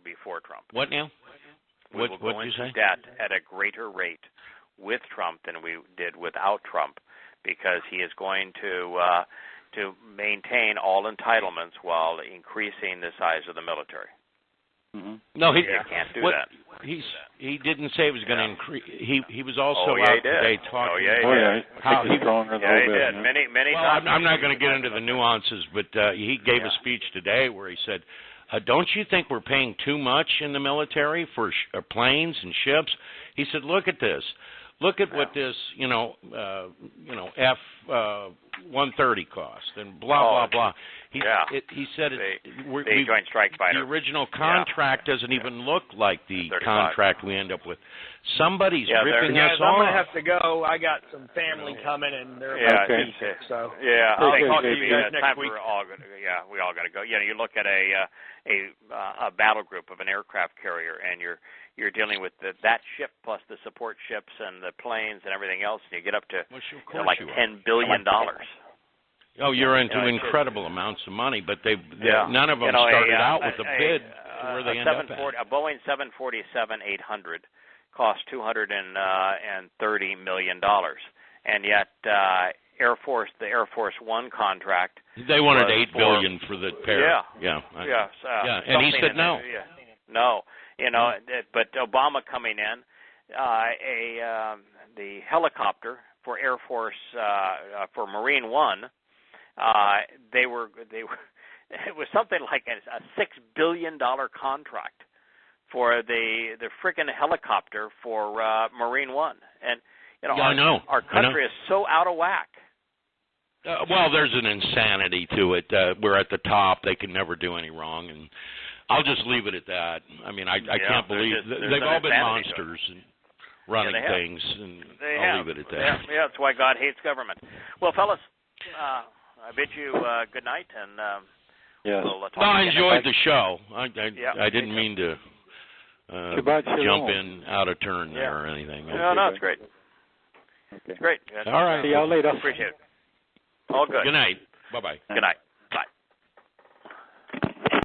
before Trump. What now? What did you say? Debt at a greater rate with Trump than we did without Trump, because he is going to maintain all entitlements while increasing the size of the military. Mm-hmm. No, he can't do that. He didn't say he was going to increase. He was also out today talking about how he stronger than he did. Many times. I'm not going to get into the nuances, but he gave a speech today where he said, "Don't you think we're paying too much in the military for planes and ships?" He said, "Look at this. Look at what this, F-130 cost, and blah blah blah." He said the Joint Strike Fighter. The original contract doesn't even look like the contract we end up with. Somebody's ripping us off. I'm going to have to go. I got some family coming, and they're sick. So I'll talk to you guys next week. we all got to go. You look at a battle group of an aircraft carrier, and you're dealing with that ship plus the support ships and the planes and everything else, and you get up to like $10 billion. Oh, you're into incredible amounts of money, but none of them started out with a bid to where they end up at. A Boeing 747-800 cost $230 million, and yet the Air Force One contract. They wanted $8 billion for the pair. And he said no. No, but Obama coming in, the helicopter for Air Force for Marine One. They were. It was something like a $6 billion contract for the friggin' helicopter for Marine One, and our country is so out of whack. Well, there's an insanity to it. We're at the top; they can never do any wrong, and I'll just leave it at that. I mean, I can't believe they've all been monsters and running things, and I'll leave it at that. Yeah, that's why God hates government. Well, fellas. I bid you good night, and we'll talk I enjoyed the show. I didn't mean to jump in out of turn there or anything. No, it's great. Okay. It's great. All right. See y'all later. Appreciate it. All good. Good night. Bye-bye. Good night.